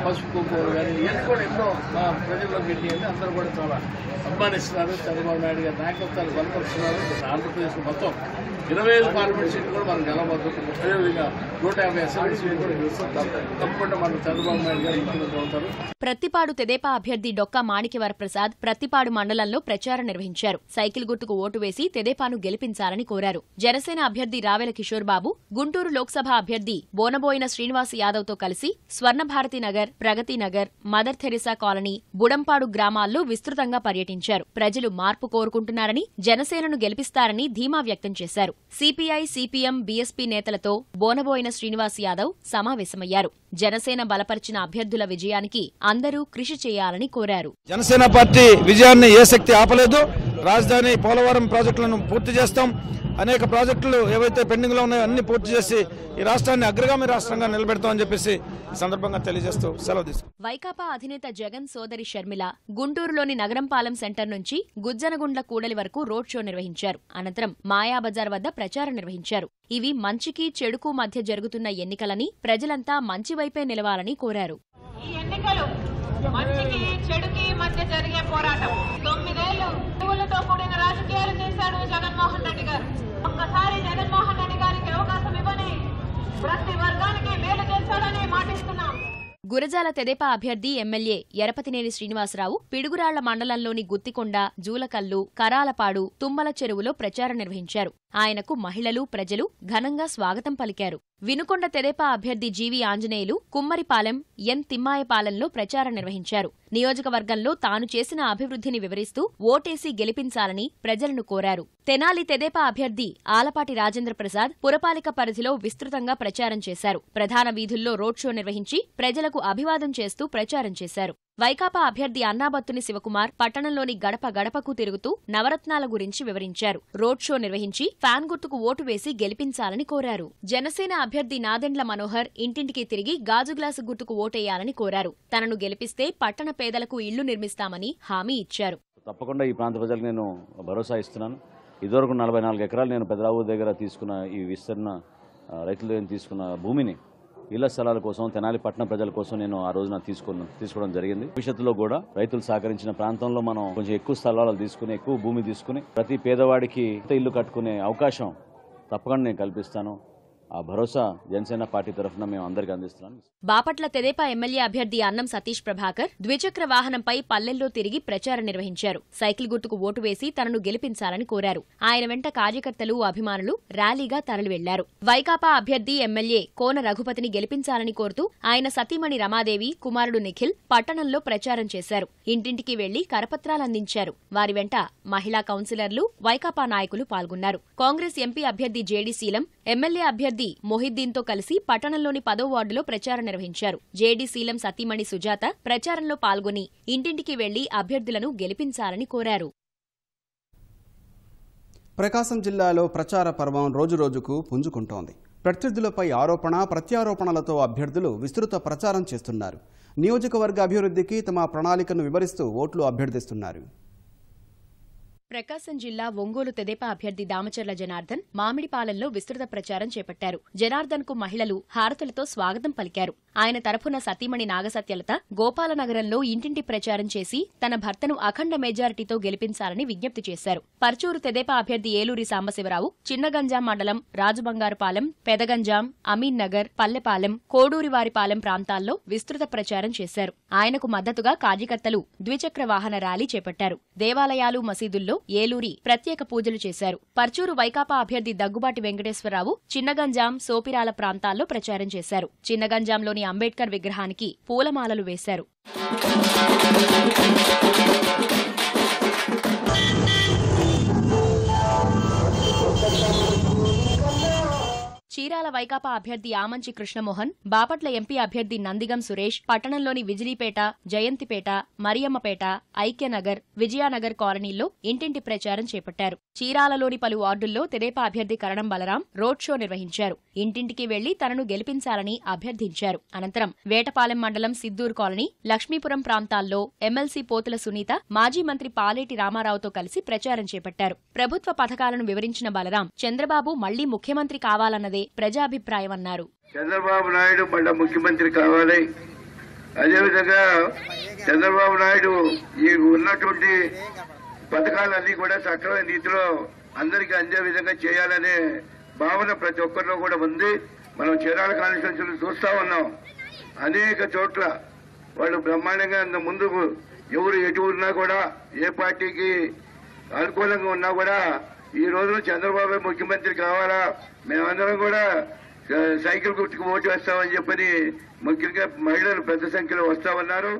పసుపు కుంకుమలు కానీ ఇవన్నీ కూడా ఎన్నో మా ప్రజల్లోకి వెళ్ళి అందరూ కూడా చాలా అభిమానిస్తున్నారు. చంద్రబాబు నాయుడు గారి నాయకత్వాలు బలపరుస్తున్నారు. ఆంధ్రప్రదేశ్ మొత్తం 25 పార్లమెంట్ సీట్లు కూడా మనం గెలవబోతున్నాం. అదేవిధంగా 150 అసెంబ్లీ సీట్లు కూడా గెలుస్తాం. తప్పకుండా మనం చంద్రబాబు నాయుడు గారు ముఖ్యమంత్రి అవుతారు. ప్రత్తిపాడు తెదేపా అభ్యర్థి డొక్కా మాణిక్యవరప్రసాద్ ప్రత్తిపాడు మండలంలో ప్రచారం నిర్వహించారు. సైకిల్ గుర్తుకు ఓటు వేసి తెదేపాను గెలిపించాలని కోరారు. జనసేన అభ్యర్థి రావెల కిషోర్ బాబు గుంటూరు లోక్సభ అభ్యర్థి బోనబోయిన శ్రీనివాస్ యాదవ్ తో కలిసి Swarnabharati Nagar, Pragati Nagar, Mother Teresa colony, Budampadu గ్రామాల్లో విస్తృతంగా పర్యటించారు. ప్రజలు మార్పు కోరుకుంటున్నారని, జనసేనను గెలిపిస్తారని ధీమా వ్యక్తం చేశారు. సిపిఐ, సిపిఎం, బీఎస్పీ నేతలతో బోనబోయిన శ్రీనివాస్ యాదవ్ సమావేశమయ్యారు. జనసేన బలపరిచిన అభ్యర్థుల విజయానికి అందరూ కృషి చేయాలని కోరారు. జనసేన పార్టీ విజయాన్ని ఏ శక్తి ఆపలేదు. రాజధాని, పోలవరం ప్రాజెక్టులను పూర్తి చేస్తాం. అనేక ప్రాజెక్టులు ఏవైతే పెండింగ్లో ఉన్నాయో అన్ని పూర్తి చేసి ఈ రాష్ట్రాన్ని అగ్రగామి రాష్ట్రంగా నిలబెడతామని చెప్పేసి ఈ సందర్భంగా తెలియజేస్తూ సెలవు తీసుకుంటాం. వైకాపా అధినేత జగన్ సోదరి షర్మిల గుంటూరులోని నగరంపాలెం సెంటర్ నుంచి గుజ్జనగుండ్ల కూడలి వరకు రోడ్ షో నిర్వహించారు. అనంతరం మాయాబజార్ వద్ద ప్రచారం నిర్వహించారు. ఇవి మంచికి చెడుకు మధ్య జరుగుతున్న ఎన్నికలని, ప్రజలంతా మంచి వైపే నిలవాలని కోరారు. ఈ ఎన్నికలు మంచికి చెడుకి మధ్య జరిగే పోరాటం. 9 ఏళ్లు పువ్వులతో కూడిన రాజకీయాలు చేశాడు జగన్మోహన్ రెడ్డి గారు. ఒక్కసారి జగన్మోహన్ రెడ్డి గారికి అవకాశం ఇవ్వని ప్రతి వర్గానికి మేలు చేశాడని మాటిస్తున్నాం. గురజాల తెదేపా అభ్యర్థి ఎమ్మెల్యే ఎరపతినేని శ్రీనివాసరావు పిడుగురాళ్ల మండలంలోని గుత్తికొండ, జూలకల్లు, కరాలపాడు, తుమ్మల చెరువులో ప్రచారం నిర్వహించారు. ఆయనకు మహిళలు, ప్రజలు ఘనంగా స్వాగతం పలికారు. వినుకొండ తెదేపా అభ్యర్థి జీవి ఆంజనేయులు కుమ్మరిపాలెం, ఎన్ తిమ్మాయపాలెంలో ప్రచారం నిర్వహించారు. నియోజకవర్గంలో తాను చేసిన అభివృద్ధిని వివరిస్తూ ఓటేసి గెలిపించాలని ప్రజలను కోరారు. తెనాలి తెదేపా అభ్యర్థి ఆలపాటి రాజేంద్ర ప్రసాద్ పురపాలిక పరిధిలో విస్తృతంగా ప్రచారం చేశారు. ప్రధాన వీధుల్లో రోడ్ షో నిర్వహించి ప్రజలకు అభివాదం చేస్తూ ప్రచారం చేశారు. వైకాపా అభ్యర్థి అన్నాబత్తుని శివకుమార్ పట్టణంలోని గడప గడపకు తిరుగుతూ నవరత్నాల గురించి వివరించారు. రోడ్ షో నిర్వహించి ఫ్యాన్ గుర్తుకు ఓటు వేసి గెలిపించాలని కోరారు. జనసేన అభ్యర్థి నాదెండ్ల మనోహర్ ఇంటింటికి తిరిగి గాజు గ్లాసు గుర్తుకు ఓటేయాలని కోరారు. తనను గెలిపిస్తే పట్టణ పేదలకు ఇళ్లు నిర్మిస్తామని హామీ ఇచ్చారు. తప్పకుండా ఈ ప్రాంత ప్రజలకు నేను భరోసా ఇస్తున్నాను. ఇదివరకు 44 ఎకరాలు నేను పెదరావు దగ్గర తీసుకున్న ఈ విస్తరణ రైతుల దగ్గర తీసుకున్న భూమిని ఇళ్ల స్థలాల కోసం, తెనాలి పట్టణ ప్రజల కోసం నేను ఆ రోజున తీసుకోవడం జరిగింది. భవిష్యత్తులో కూడా రైతులు సహకరించిన ప్రాంతంలో మనం కొంచెం ఎక్కువ స్థలాలు తీసుకుని, ఎక్కువ భూమి తీసుకుని ప్రతి పేదవాడికి ఇల్లు కట్టుకునే అవకాశం తప్పకుండా నేను కల్పిస్తాను. ఆ భరోసా జనసేన పార్టీ తరఫున మేము అందరికీ అందిస్తున్నాను. బాపట్ల తెదేపా ఎమ్మెల్యే అభ్యర్థి అన్నం సతీష్ ప్రభాకర్ ద్విచక్ర వాహనంపై పల్లెల్లో తిరిగి ప్రచారం నిర్వహించారు. సైకిల్ గుర్తుకు ఓటు వేసి తనను గెలిపించాలని కోరారు. ఆయన వెంట కార్యకర్తలు, అభిమానులు ర్యాలీగా తరలి వెళ్లారు. వైకాపా అభ్యర్థి ఎమ్మెల్యే కోన రఘుపతిని గెలిపించాలని కోరుతూ ఆయన సతీమణి రమాదేవి, కుమారుడు నిఖిల్ పట్టణంలో ప్రచారం చేశారు. ఇంటింటికి వెళ్లి కరపత్రాలందించారు. వారి వెంట మహిళా కౌన్సిలర్లు, వైకాపా నాయకులు పాల్గొన్నారు. కాంగ్రెస్ ఎంపీ అభ్యర్థి జేడీ శీలం, ఎమ్మెల్యే అభ్యర్థి మొహిద్దీన్తో కలిసి పట్టణంలోని 10వ వార్డులో ప్రచారం నిర్వహించారు. జేడీ శీలం సతీమణి సుజాత ప్రచారంలో పాల్గొని ఇంటింటికి వెళ్లి అభ్యర్థులను గెలిపించాలని కోరారు. ప్రకాశం జిల్లాలో ప్రచార పర్వం రోజురోజుకు పుంజుకుంటోంది. ప్రత్యర్థులపై ఆరోపణ, ప్రత్యారోపణలతో అభ్యర్థులు విస్తృత ప్రచారం చేస్తున్నారు. నియోజకవర్గ అభివృద్ధికి తమ ప్రణాళికను వివరిస్తూ ఓట్లు అభ్యర్థిస్తున్నారు. ప్రకాశం జిల్లా ఒంగోలు తెదేపా అభ్యర్థి దామచర్ల జనార్దన్ మామిడిపాలెంలో విస్తృత ప్రచారం చేపట్టారు. జనార్దన్ కు మహిళలు హారతులతో స్వాగతం పలికారు. ఆయన తరఫున సతీమణి నాగసత్యలత గోపాలనగరంలో ఇంటింటి ప్రచారం చేసి తన భర్తను అఖండ మెజారిటీతో గెలిపించాలని విజ్ఞప్తి చేశారు. పర్చూరు తెదేపా అభ్యర్థి ఏలూరి సాంబశివరావు చిన్నగంజాం మండలం రాజుబంగారుపాలెం, పెదగంజాం, అమీన్ నగర్, పల్లెపాలెం, కోడూరివారిపాలెం ప్రాంతాల్లో విస్తృత ప్రచారం చేశారు. ఆయనకు మద్దతుగా కార్యకర్తలు ద్విచక్ర వాహన ర్యాలీ చేపట్టారు. దేవాలయాలు, మసీదుల్లో ఏలూరి ప్రత్యేక పూజలు చేశారు. పర్చూరు వైకాపా అభ్యర్థి దగ్గుబాటి వెంకటేశ్వరరావు చిన్నగంజాం, సోపిరాల ప్రాంతాల్లో ప్రచారం చేశారు. చిన్నగంజాంలోని అంబేద్కర్ విగ్రహానికి పూలమాలలు వేశారు. చీరాల వైకాపా అభ్యర్థి ఆమంచి కృష్ణమోహన్, బాపట్ల ఎంపీ అభ్యర్థి నందిగం సురేష్ పట్టణంలోని విజిలీపేట, జయంతిపేట, మరియమ్మపేట, ఐక్యనగర్, విజయానగర్ కాలనీల్లో ఇంటింటి ప్రచారం చేపట్టారు. చీరాలలోని పలు వార్డుల్లో తెదేపా అభ్యర్థి కరణం బలరాం రోడ్ షో నిర్వహించారు. ఇంటింటికి వెళ్లి తనను గెలిపించాలని అభ్యర్థించారు. అనంతరం వేటపాలెం మండలం సిద్దూరు కాలనీ, లక్ష్మీపురం ప్రాంతాల్లో ఎమ్మెల్సీ పోతుల సునీత, మాజీ మంత్రి పాలేటి రామారావుతో కలిసి ప్రచారం చేపట్టారు. ప్రభుత్వ పథకాలను వివరించిన బలరాం చంద్రబాబు మళ్లీ ముఖ్యమంత్రి కావాలన్నదే ప్రజాభిప్రాయమన్నారు. చంద్రబాబు నాయుడు మళ్ళా ముఖ్యమంత్రి కావాలి. అదేవిధంగా చంద్రబాబు నాయుడు ఈ ఉన్నటువంటి పథకాలన్నీ కూడా సక్రమైన రీతిలో అందరికీ అందే విధంగా చేయాలనే భావన ప్రతి ఒక్కరిలో కూడా ఉంది. మనం చీరాల కాన్స్టిట్యూన్సీలు చూస్తా ఉన్నాం. అనేక చోట్ల వాళ్ళు బ్రహ్మాండంగా ముందు ఎవరు ఎటు ఉన్నా కూడా, ఏ పార్టీకి అనుకూలంగా ఉన్నా కూడా ఈ రోజున చంద్రబాబు ముఖ్యమంత్రి కావాలా, మేమందరం కూడా సైకిల్ గుర్తుకు ఓటు వేస్తామని చెప్పని ముఖ్యంగా మహిళలు పెద్ద సంఖ్యలో వస్తా ఉన్నారు.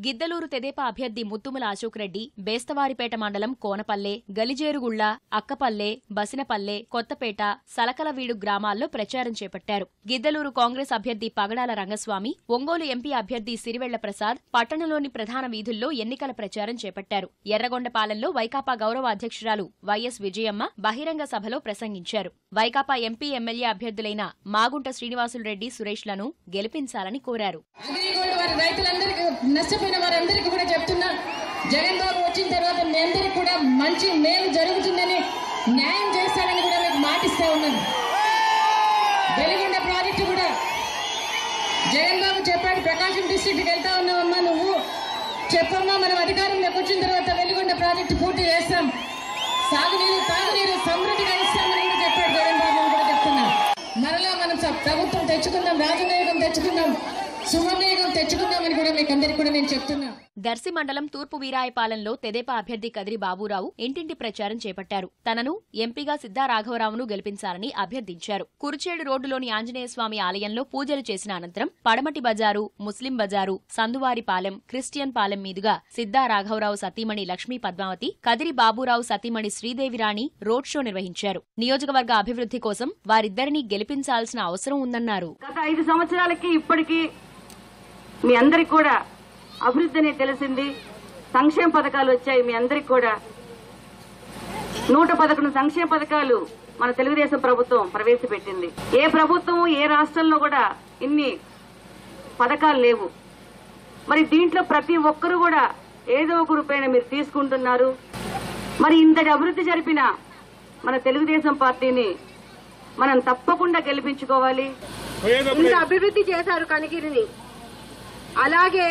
గిద్దలూరు తెదేపా అభ్యర్థి ముత్తుముల అశోక్ రెడ్డి బేస్తవారిపేట మండలం కోనపల్లె, గలిజేరుగుళ్ల, అక్కపల్లె, బసినపల్లె, కొత్తపేట, సలకలవీడు గ్రామాల్లో ప్రచారం చేపట్టారు. గిద్దలూరు కాంగ్రెస్ అభ్యర్థి పగడాల రంగస్వామి, ఒంగోలు ఎంపీ అభ్యర్థి సిరివెళ్ల ప్రసాద్ పట్టణంలోని ప్రధాన వీధుల్లో ఎన్నికల ప్రచారం చేపట్టారు. ఎర్రగొండపాలెంలో వైకాపా గౌరవ అధ్యక్షురాలు వైఎస్ విజయమ్మ బహిరంగ సభలో ప్రసంగించారు. వైకాపా ఎంపీ, ఎమ్మెల్యే అభ్యర్థులైన మాగుంట శ్రీనివాసులరెడ్డి, సురేష్లను గెలిపించాలని కోరారు. రైతులందరికీ, నష్టపోయిన వారందరికీ కూడా చెప్తున్నా, జగన్ బాబు వచ్చిన తర్వాత మీ అందరికీ కూడా మంచి మేలు జరుగుతుందని, న్యాయం చేస్తానని కూడా మీకు మాటిస్తా ఉన్నాను. వెలిగొండ ప్రాజెక్టు కూడా జగన్ బాబు చెప్పాడు, ప్రకాశం డిస్ట్రిక్ట్కి వెళ్తా ఉన్నావమ్మా, నువ్వు చెప్పమ్మా, మనం అధికారంలోకి వచ్చిన తర్వాత వెలిగొండ ప్రాజెక్టు పూర్తి చేస్తాం, సాగునీరు, తాగునీరు సమృద్ధిగా ఇస్తామని కూడా చెప్పాడు జగన్ బాబు కూడా చెప్తున్నా. మరలా మనం ప్రభుత్వం తెచ్చుకుందాం, రాజనయుగం తెచ్చుకుందాం, సువర్ణయుగం తెచ్చుకుందామని కూడా మీకు అందరికీ కూడా నేను చెప్తున్నా. దర్శి మండలం తూర్పు వీరాయపాలెంలో తెదేపా అభ్యర్థి కదిరి బాబురావు ఇంటింటి ప్రచారం చేపట్టారు. తనను ఎంపీగా సిద్ధా రాఘవరావును గెలిపించాలని అభ్యర్థించారు. కురిచేడు రోడ్డులోని ఆంజనేయస్వామి ఆలయంలో పూజలు చేసిన అనంతరం పడమటి బజారు, ముస్లిం బజారు, సందువారిపాలెం, క్రిస్టియన్ పాలెం మీదుగా సిద్ధా రాఘవరావు సతీమణి లక్ష్మీ పద్మావతి, కదిరి బాబురావు సతీమణి శ్రీదేవిరాణి రోడ్ షో నిర్వహించారు. నియోజకవర్గ అభివృద్ధి కోసం వారిద్దరినీ గెలిపించాల్సిన అవసరం ఉందన్నారు. గత 5 సంవత్సరాలకి ఇప్పటికీ మీ అందరికి కూడా అభివృద్ధి అనేది తెలిసింది. సంక్షేమ పథకాలు వచ్చాయి. మీ అందరికి కూడా 111 సంక్షేమ పథకాలు మన తెలుగుదేశం ప్రభుత్వం ప్రవేశపెట్టింది. ఏ ప్రభుత్వం, ఏ రాష్ట్రంలో కూడా ఇన్ని పథకాలు లేవు. మరి దీంట్లో ప్రతి ఒక్కరూ కూడా ఏదో ఒక రూపాయన మీరు తీసుకుంటున్నారు. మరి ఇంతటి అభివృద్ధి జరిపిన మన తెలుగుదేశం పార్టీని మనం తప్పకుండా గెలిపించుకోవాలి. ఇంత అభివృద్ధి చేశారు కనిగిరిని, అలాగే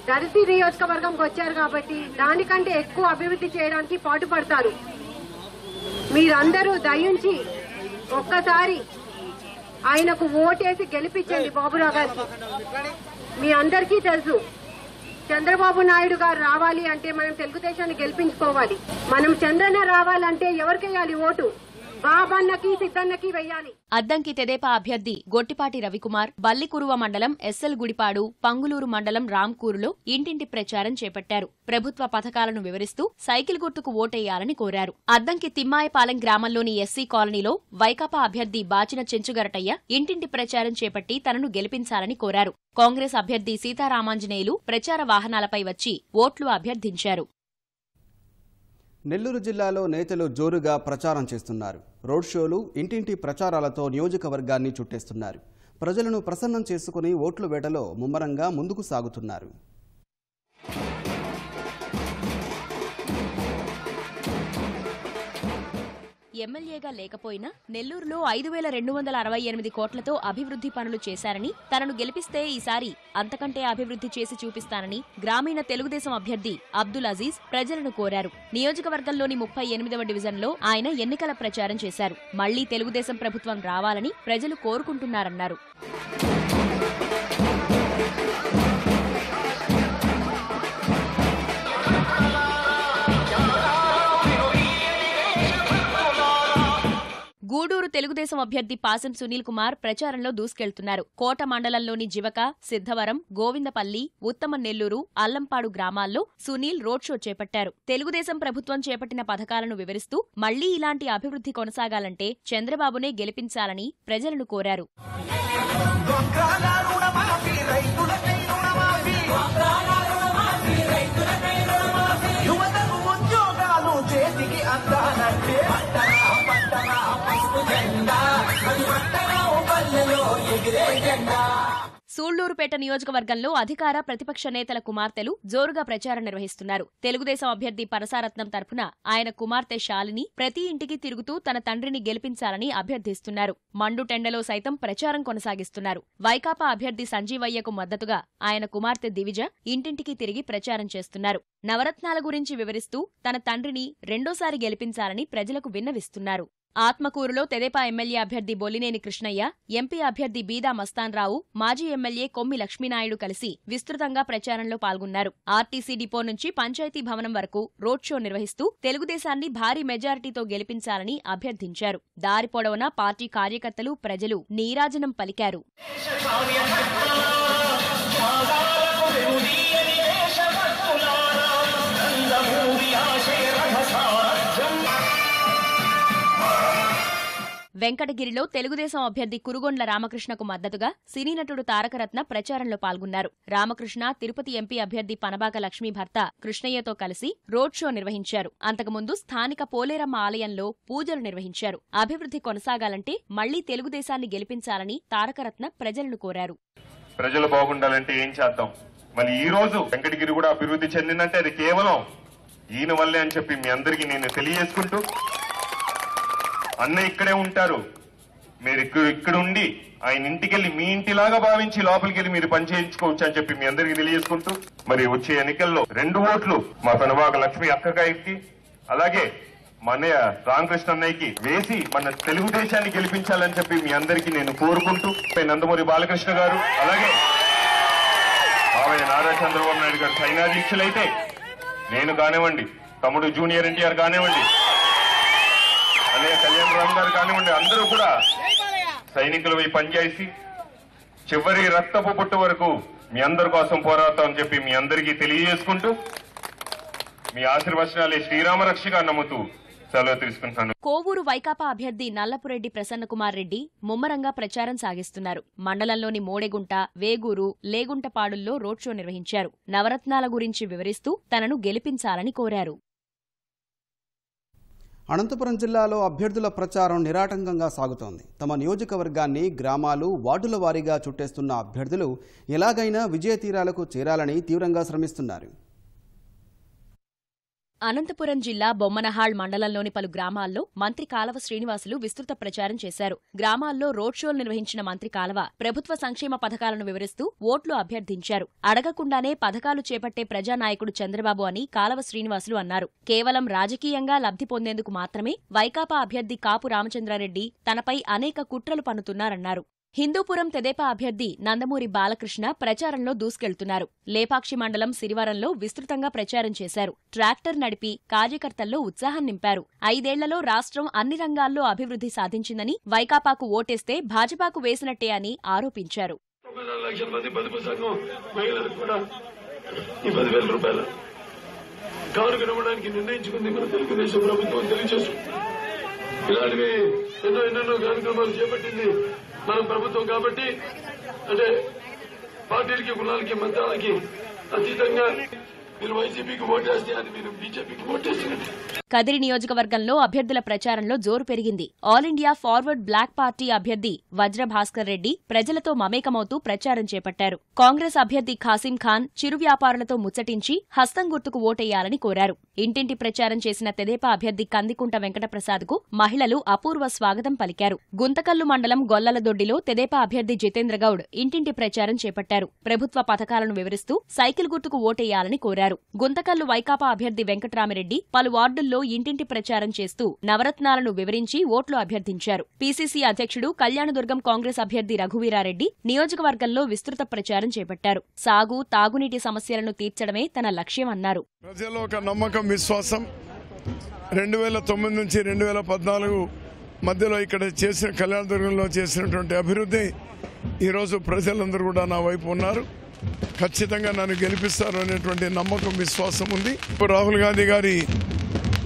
దర్శి నియోజకవర్గంకి వచ్చారు కాబట్టి దానికంటే ఎక్కువ అభివృద్ధి చేయడానికి పాటుపడతారు. మీరందరూ దయించి ఒక్కసారి ఆయనకు ఓటేసి గెలిపించండి బాబురావు గారికి. మీ అందరికీ తెలుసు, చంద్రబాబు నాయుడు గారు రావాలి అంటే మనం తెలుగుదేశాన్ని గెలిపించుకోవాలి. మనం చంద్రన్న రావాలంటే ఎవరికేయాలి ఓటు? బాబన్నకి, సిద్ధన్నకి వెయ్యాలి. అద్దంకి తెదేపా అభ్యర్థి గొట్టిపాటి రవికుమార్ బల్లికురువ మండలం ఎస్ఎల్ గుడిపాడు, పంగులూరు మండలం రాంకూరులో ఇంటింటి ప్రచారం చేపట్టారు. ప్రభుత్వ పథకాలను వివరిస్తూ సైకిల్ గుర్తుకు ఓటేయాలని కోరారు. అద్దంకి తిమ్మాయపాలెం గ్రామంలోని ఎస్సీ కాలనీలో వైకాపా అభ్యర్థి బాచిన చెంచుగరటయ్య ఇంటింటి ప్రచారం చేపట్టి తనను గెలిపించాలని కోరారు. కాంగ్రెస్ అభ్యర్థి సీతారామాంజనేయులు ప్రచార వాహనాలపై వచ్చి ఓట్లు అభ్యర్థించారు. నెల్లూరు జిల్లాలో నేతలు జోరుగా ప్రచారం చేస్తున్నారు. రోడ్ షోలు, ఇంటింటి ప్రచారాలతో నియోజకవర్గాన్ని చుట్టేస్తున్నారు. ప్రజలను ప్రసన్నం చేసుకుని ఓట్ల వేటలో ముమ్మరంగా ముందుకు సాగుతున్నారు. ఎమ్మెల్యేగా లేకపోయినా నెల్లూరులో 5,268 కోట్లతో అభివృద్ధి పనులు చేశారని, తనను గెలిపిస్తే ఈసారి అంతకంటే అభివృద్ధి చేసి చూపిస్తానని గ్రామీణ తెలుగుదేశం అభ్యర్థి అబ్దుల్ అజీజ్ ప్రజలను కోరారు. నియోజకవర్గంలోని 38వ డివిజన్లో ఆయన ఎన్నికల ప్రచారం చేశారు. మళ్లీ తెలుగుదేశం ప్రభుత్వం రావాలని ప్రజలు కోరుకుంటున్నారన్నారు. గూడూరు తెలుగుదేశం అభ్యర్థి పాసం సునీల్ కుమార్ ప్రచారంలో దూసుకెళ్తున్నారు. కోట మండలంలోని జివక, సిద్ధవరం, గోవిందపల్లి, ఉత్తమ నెల్లూరు, అల్లంపాడు గ్రామాల్లో సునీల్ రోడ్ షో చేపట్టారు. తెలుగుదేశం ప్రభుత్వం చేపట్టిన పథకాలను వివరిస్తూ మళ్లీ ఇలాంటి అభివృద్ధి కొనసాగాలంటే చంద్రబాబునే గెలిపించాలని ప్రజలను కోరారు. సూళ్లూరుపేట నియోజకవర్గంలో అధికార, ప్రతిపక్ష నేతల కుమార్తెలు జోరుగా ప్రచారం నిర్వహిస్తున్నారు. తెలుగుదేశం అభ్యర్థి పరసారత్నం తరఫున ఆయన కుమార్తె శాలిని ప్రతి ఇంటికి తిరుగుతూ తన తండ్రిని గెలిపించాలని అభ్యర్థిస్తున్నారు. మండుటెండలో సైతం ప్రచారం కొనసాగిస్తున్నారు. వైకాపా అభ్యర్థి సంజీవయ్యకు మద్దతుగా ఆయన కుమార్తె దివిజ ఇంటింటికి తిరిగి ప్రచారం చేస్తున్నారు. నవరత్నాల గురించి వివరిస్తూ తన తండ్రిని రెండోసారి గెలిపించాలని ప్రజలకు విన్నవిస్తున్నారు. ఆత్మకూరులో తెదేపా ఎమ్మెల్యే అభ్యర్థి బొల్లినేని కృష్ణయ్య, ఎంపీ అభ్యర్థి బీదా మస్తాన్రావు, మాజీ ఎమ్మెల్యే కొమ్మి లక్ష్మీనాయుడు కలిసి విస్తృతంగా ప్రచారంలో పాల్గొన్నారు. ఆర్టీసీ డిపో నుంచి పంచాయతీ భవనం వరకు రోడ్ షో నిర్వహిస్తూ తెలుగుదేశాన్ని భారీ మెజారిటీతో గెలిపించాలని అభ్యర్థించారు. దారి పొడవునా పార్టీ కార్యకర్తలు, ప్రజలు నీరాజనం పలికారు. వెంకటగిరిలో తెలుగుదేశం అభ్యర్థి కురుగొండ్ల రామకృష్ణకు మద్దతుగా సినీ నటుడు తారకరత్న ప్రచారంలో పాల్గొన్నారు. రామకృష్ణ తిరుపతి ఎంపీ అభ్యర్థి పనబాక లక్ష్మీ భర్త కృష్ణయ్యతో కలిసి రోడ్ షో నిర్వహించారు. అంతకుముందు స్థానిక పోలేరమ్మ ఆలయంలో పూజలు నిర్వహించారు. అభివృద్ధి కొనసాగాలంటే మళ్లీ తెలుగుదేశాన్ని గెలిపించాలని తారకరత్న ప్రజలను కోరారు. ప్రజలు బాగుండాలంటే ఏం చేద్దాం? మళ్ళీ ఈ రోజు వెంకటగిరి కూడా అభివృద్ధి చెందిందంటే అది కేవలం ఈయన వల్లే అని చెప్పి మీ అందరికీ నేను తెలియజేసుకుంటూ, అన్న ఇక్కడే ఉంటారు, మీరు ఇక్కడ ఉండి ఆయన ఇంటికెళ్ళి మీ ఇంటిలాగా భావించి లోపలికి వెళ్ళి మీరు పని చేయించుకోవచ్చు అని చెప్పి మీ అందరికీ తెలియజేసుకుంటూ, మరి వచ్చే ఎన్నికల్లో 2 ఓట్లు మా పనబాక లక్ష్మి అక్కగారికి అలాగే మా అన్నయ్య రామకృష్ణ అన్నయ్యకి వేసి మన తెలుగుదేశాన్ని గెలిపించాలని చెప్పి మీ అందరికీ నేను కోరుకుంటూ, నందమూరి బాలకృష్ణ గారు అలాగే బాబాయ్ నారా చంద్రబాబు నాయుడు గారు సైనాధీక్షులైతే నేను కానివ్వండి, తమ్ముడు జూనియర్ ఎన్టీఆర్ కానివ్వండి, అలాగే కళ్యాణ్ రామ్ గారు కానివ్వండి, అందరూ కూడా సైనికులపై పనిచేసి చివరి రక్తపు పుట్టు వరకు మీ అందరి కోసం పోరాడతామని చెప్పి మీ అందరికీ తెలియజేసుకుంటూ, మీ ఆశీర్వచనాలే శ్రీరామ రక్షగా నమ్ముతూ సెలవు తీసుకుంటున్నాను. కోవూరు వైకాపా అభ్యర్థి నల్లపురెడ్డి ప్రసన్నకుమార్ రెడ్డి ముమ్మరంగా ప్రచారం సాగిస్తున్నారు. మండలంలోని మోడెగుంట, వేగూరు, లేగుంటపాడుల్లో రోడ్ షో నిర్వహించారు. నవరత్నాల గురించి వివరిస్తూ తనను గెలిపించాలని కోరారు. అనంతపురం జిల్లాలో అభ్యర్థుల ప్రచారం నిరాటంకంగా సాగుతోంది. తమ నియోజకవర్గాన్ని గ్రామాలు, వార్డుల వారీగా చుట్టేస్తున్న అభ్యర్థులు ఎలాగైనా విజయ తీరాలకు చేరాలని తీవ్రంగా శ్రమిస్తున్నారు. అనంతపురం జిల్లా బొమ్మనహాళ్ మండలంలోని పలు గ్రామాల్లో మంత్రి కాలవ శ్రీనివాసులు విస్తృత ప్రచారం చేశారు. గ్రామాల్లో రోడ్ షోలు నిర్వహించిన మంత్రి కాలవ ప్రభుత్వ సంక్షేమ పథకాలను వివరిస్తూ ఓట్లు అభ్యర్థించారు. అడగకుండానే పథకాలు చేపట్టే ప్రజానాయకుడు చంద్రబాబు అని కాలవ శ్రీనివాసులు అన్నారు. కేవలం రాజకీయంగా లబ్ధి పొందేందుకు మాత్రమే వైకాపా అభ్యర్థి కాపు రామచంద్రారెడ్డి తనపై అనేక కుట్రలు పన్నుతున్నారన్నారు. హిందూపురం తెదేపా అభ్యర్థి నందమూరి బాలకృష్ణ ప్రచారంలో దూసుకెళ్తున్నారు. లేపాక్షి మండలం సిరివరంలో విస్తృతంగా ప్రచారం చేశారు. ట్రాక్టర్ నడిపి కార్యకర్తల్లో ఉత్సాహం నింపారు. 5 ఏళ్లలో రాష్ట్రం అన్ని రంగాల్లో అభివృద్ధి సాధించిందని, వైకాపాకు ఓటేస్తే భాజపాకు వేసినట్టే అని ఆరోపించారు. 9 లక్షల మంది పొదుపు సంఘం మహిళలకు కూడా ఈ 10,000 రూపాయల కానుకనివ్వడానికి నిర్ణయించుకుంది మన తెలుగుదేశం ప్రభుత్వం. తెలియజేస్తుంది ఇలాంటివి ఎన్నెన్నో కార్యక్రమాలు చేపట్టింది మన ప్రభుత్వం. కాబట్టి అంటే పార్టీలకి, కులాలకి, మతాలకి అతీతంగా మీరు వైసీపీకి ఓటేస్తే అది మీరు బీజేపీకి ఓటేసినట్టు. కదిరి నియోజకవర్గంలో అభ్యర్థుల ప్రచారంలో జోరు పెరిగింది. All India forward bloc party అభ్యర్థి వజ్ర భాస్కర్ రెడ్డి ప్రజలతో మమేకమవుతూ ప్రచారం చేపట్టారు. కాంగ్రెస్ అభ్యర్థి ఖాసిం ఖాన్ చిరు వ్యాపారులతో ముచ్చటించి హస్తం గుర్తుకు ఓటేయాలని కోరారు. ఇంటింటి ప్రచారం చేసిన తెదేపా అభ్యర్థి కందికుంట వెంకటప్రసాద్ కు మహిళలు అపూర్వ స్వాగతం పలికారు. గుంతకల్లు మండలం గొల్లలదొడ్డిలో తెదేపా అభ్యర్థి జితేంద్ర గౌడ్ ఇంటింటి ప్రచారం చేపట్టారు. ప్రభుత్వ పథకాలను వివరిస్తూ సైకిల్ గుర్తుకు ఓటేయాలని కోరారు. గుంతకల్లు వైకాపా అభ్యర్థి వెంకట్రామిరెడ్డి పలు వార్డుల్లో ఇంటింటి ప్రచారం చేస్తూ నవరత్నాలను వివరించి ఓట్లు అభ్యర్థించారు. పీసీసీ అధ్యక్షుడు కళ్యాణదుర్గం కాంగ్రెస్ అభ్యర్థి రఘువీరారెడ్డి నియోజకవర్గంలో విస్తృత ప్రచారం చేపట్టారు. సాగు, తాగునీటి సమస్యలను తీర్చడమే తన లక్ష్యమన్నారు. ప్రజల్లో ఒక నమ్మకం, విశ్వాసం 2009 నుంచి 2014 మధ్యలో ఇక్కడ చేసిన కళ్యాణదుర్గంలో చేసినటువంటి అభివృద్ధి ఈరోజు ప్రజలందరూ కూడా నా వైపు ఉన్నారు. ఖచ్చితంగా నన్ను గెలిపిస్తారు అనేటువంటి నమ్మకం, విశ్వాసం ఉంది. ఇప్పుడు రాహుల్ గాంధీ గారి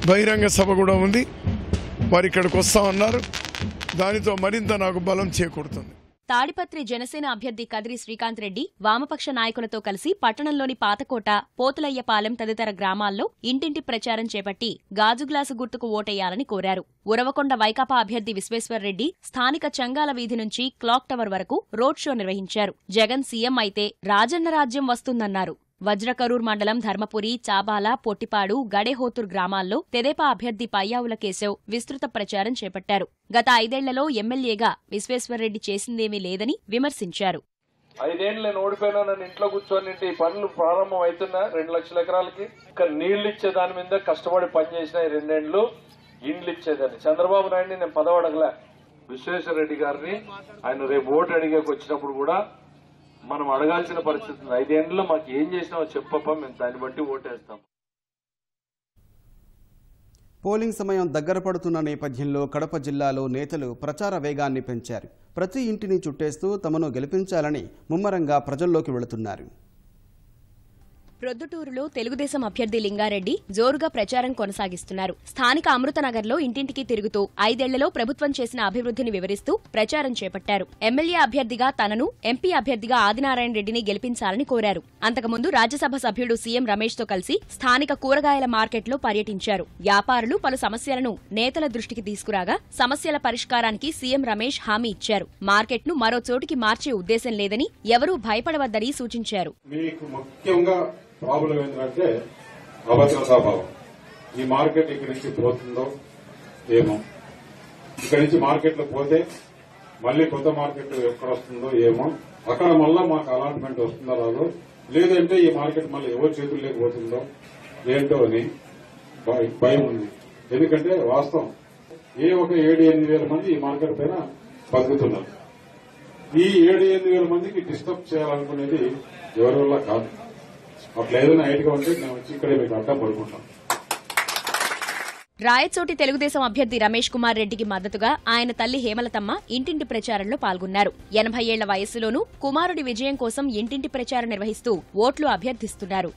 బహిరంగ సభ కూడా ఉంది. వారు ఇక్కడికి వస్తామన్నారు. దానితో మరింత నాకు బలం చేకూరుతుంది. తాడిపత్రి జనసేన అభ్యర్థి కదిరి శ్రీకాంత్ రెడ్డి వామపక్ష నాయకులతో కలిసి పట్టణంలోని పాతకోట, పోతులయ్యపాలెం తదితర గ్రామాల్లో ఇంటింటి ప్రచారం చేపట్టి గాజు గ్లాసు గుర్తుకు ఓటేయాలని కోరారు. ఉరవకొండ వైకాపా అభ్యర్థి విశ్వేశ్వర్రెడ్డి స్థానిక చంగాల వీధి నుంచి క్లాక్ టవర్ వరకు రోడ్ షో నిర్వహించారు. జగన్ సీఎం అయితే రాజన్న రాజ్యం వస్తుందన్నారు. వజ్రకరూర్ మండలం ధర్మపురి, చాబాల, పొట్టిపాడు, గడేహోతూర్ గ్రామాల్లో తెదేపా అభ్యర్థి పయ్యావుల కేశవ్ విస్తృత ప్రచారం చేపట్టారు. గత 5 ఏళ్లలో ఎమ్మెల్యేగా విశ్వేశ్వర్రెడ్డి చేసిందేమీ లేదని విమర్శించారు. 5 ఏళ్ళు నేను ఓడిపోయినా, నన్ను ఇంట్లో కూర్చొని పనులు ప్రారంభం అవుతున్నా 2 లక్షల ఎకరాలకి. ఇక్కడ నీళ్లు ఇచ్చే దాని మీద కష్టపడి పనిచేసిన 2 ఏళ్లు ఇండ్లు ఇచ్చేదాన్ని. చంద్రబాబు నాయుడిని నేను పదవి అడగలే, విశ్వేశ్వర్రెడ్డి గారిని ఆయన రేపు ఓటు అడిగేకి వచ్చినప్పుడు కూడా మనం అడగాల్సిన పరిస్థితి. 5 ఏళ్లలో మాకు ఏం చేసినావో చెప్పప్ప, మేము దాన్ని బట్టి ఓటేస్తాం. పోలింగ్ సమయం దగ్గర పడుతున్న నేపథ్యంలో కడప జిల్లాలో నేతలు ప్రచార వేగాన్ని పెంచారు. ప్రతి ఇంటిని చుట్టేస్తూ తమను గెలిపించాలని ముమ్మరంగా ప్రజల్లోకి వెళుతున్నారు. ప్రొద్దుటూరులో తెలుగుదేశం అభ్యర్థి లింగారెడ్డి జోరుగా ప్రచారం కొనసాగిస్తున్నారు. స్థానిక అమృతనగర్లో ఇంటింటికి తిరుగుతూ 5 ఏళ్లలో ప్రభుత్వం చేసిన అభివృద్ధిని వివరిస్తూ ప్రచారం చేపట్టారు. ఎమ్మెల్యే అభ్యర్థిగా తనను, ఎంపీ అభ్యర్థిగా ఆదినారాయణ రెడ్డిని గెలిపించాలని కోరారు. అంతకుముందు రాజ్యసభ సభ్యుడు సీఎం రమేష్ తో కలిసి స్థానిక కూరగాయల మార్కెట్లో పర్యటించారు. వ్యాపారులు పలు సమస్యలను నేతల దృష్టికి తీసుకురాగా సమస్యల పరిష్కారానికి సీఎం రమేష్ హామీ ఇచ్చారు. మార్కెట్ను మరో చోటికి మార్చే ఉద్దేశం లేదని, ఎవరూ భయపడవద్దని సూచించారు. ప్రాబ్లం ఏంటంటే అభద్రతాభావం. ఈ మార్కెట్ ఇక్కడి నుంచి పోతుందో ఏమో, ఇక్కడి నుంచి మార్కెట్లో పోతే మళ్ళీ కొత్త మార్కెట్ ఎక్కడ వస్తుందో ఏమో, అక్కడ మళ్ళా మాకు అలాట్మెంట్ వస్తుందో రాదో, లేదంటే ఈ మార్కెట్ మళ్ళీ ఎవరి చేతుల్లోకి పోతుందో ఏంటో అని భయం ఉంది. ఎందుకంటే వాస్తవం ఒక 7-8 వేల మంది ఈ మార్కెట్ పైన బతుకుతున్నారు. ఈ 7-8 వేల మందికి డిస్టర్బ్ చేయాలనుకునేది ఎవరి వల్ల కాదు. రాయచోటి తెలుగుదేశం అభ్యర్థి రమేష్ కుమార్ రెడ్డికి మద్దతుగా ఆయన తల్లి హేమలతమ్మ ఇంటింటి ప్రచారంలో పాల్గొన్నారు. 80 ఏళ్ల వయస్సులోనూ కుమారుడి విజయం కోసం ఇంటింటి ప్రచారం నిర్వహిస్తూ ఓట్లు అభ్యర్థిస్తున్నారు.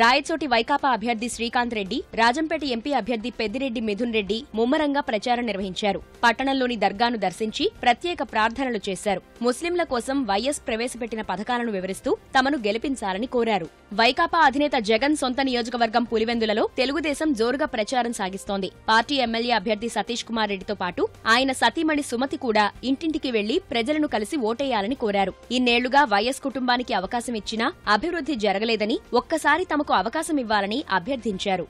రాయచోటి వైకాపా అభ్యర్థి శ్రీకాంత్ రెడ్డి, రాజంపేట ఎంపీ అభ్యర్థి పెద్దిరెడ్డి మిథున్ రెడ్డి ముమ్మరంగా ప్రచారం నిర్వహించారు. పట్టణంలోని దర్గాను దర్శించి ప్రత్యేక ప్రార్థనలు చేశారు. ముస్లింల కోసం వైఎస్ ప్రవేశపెట్టిన పథకాలను వివరిస్తూ తమను గెలిపించాలని కోరారు. వైకాపా అధినేత జగన్ సొంత నియోజకవర్గం పులివెందులలో తెలుగుదేశం జోరుగా ప్రచారం సాగిస్తోంది. పార్టీ ఎమ్మెల్యే అభ్యర్థి సతీష్ కుమార్ రెడ్డితో పాటు ఆయన సతీమణి సుమతి కూడా ఇంటింటికి వెళ్లి ప్రజలను కలిసి ఓటేయాలని కోరారు. ఇన్నేళ్లుగా వైఎస్ కుటుంబానికి అవకాశం ఇచ్చినా అభివృద్ధి జరగలేదని, ఒక్కసారి తమకు అవకాశం ఇవ్వాలని అభ్యర్థించారు.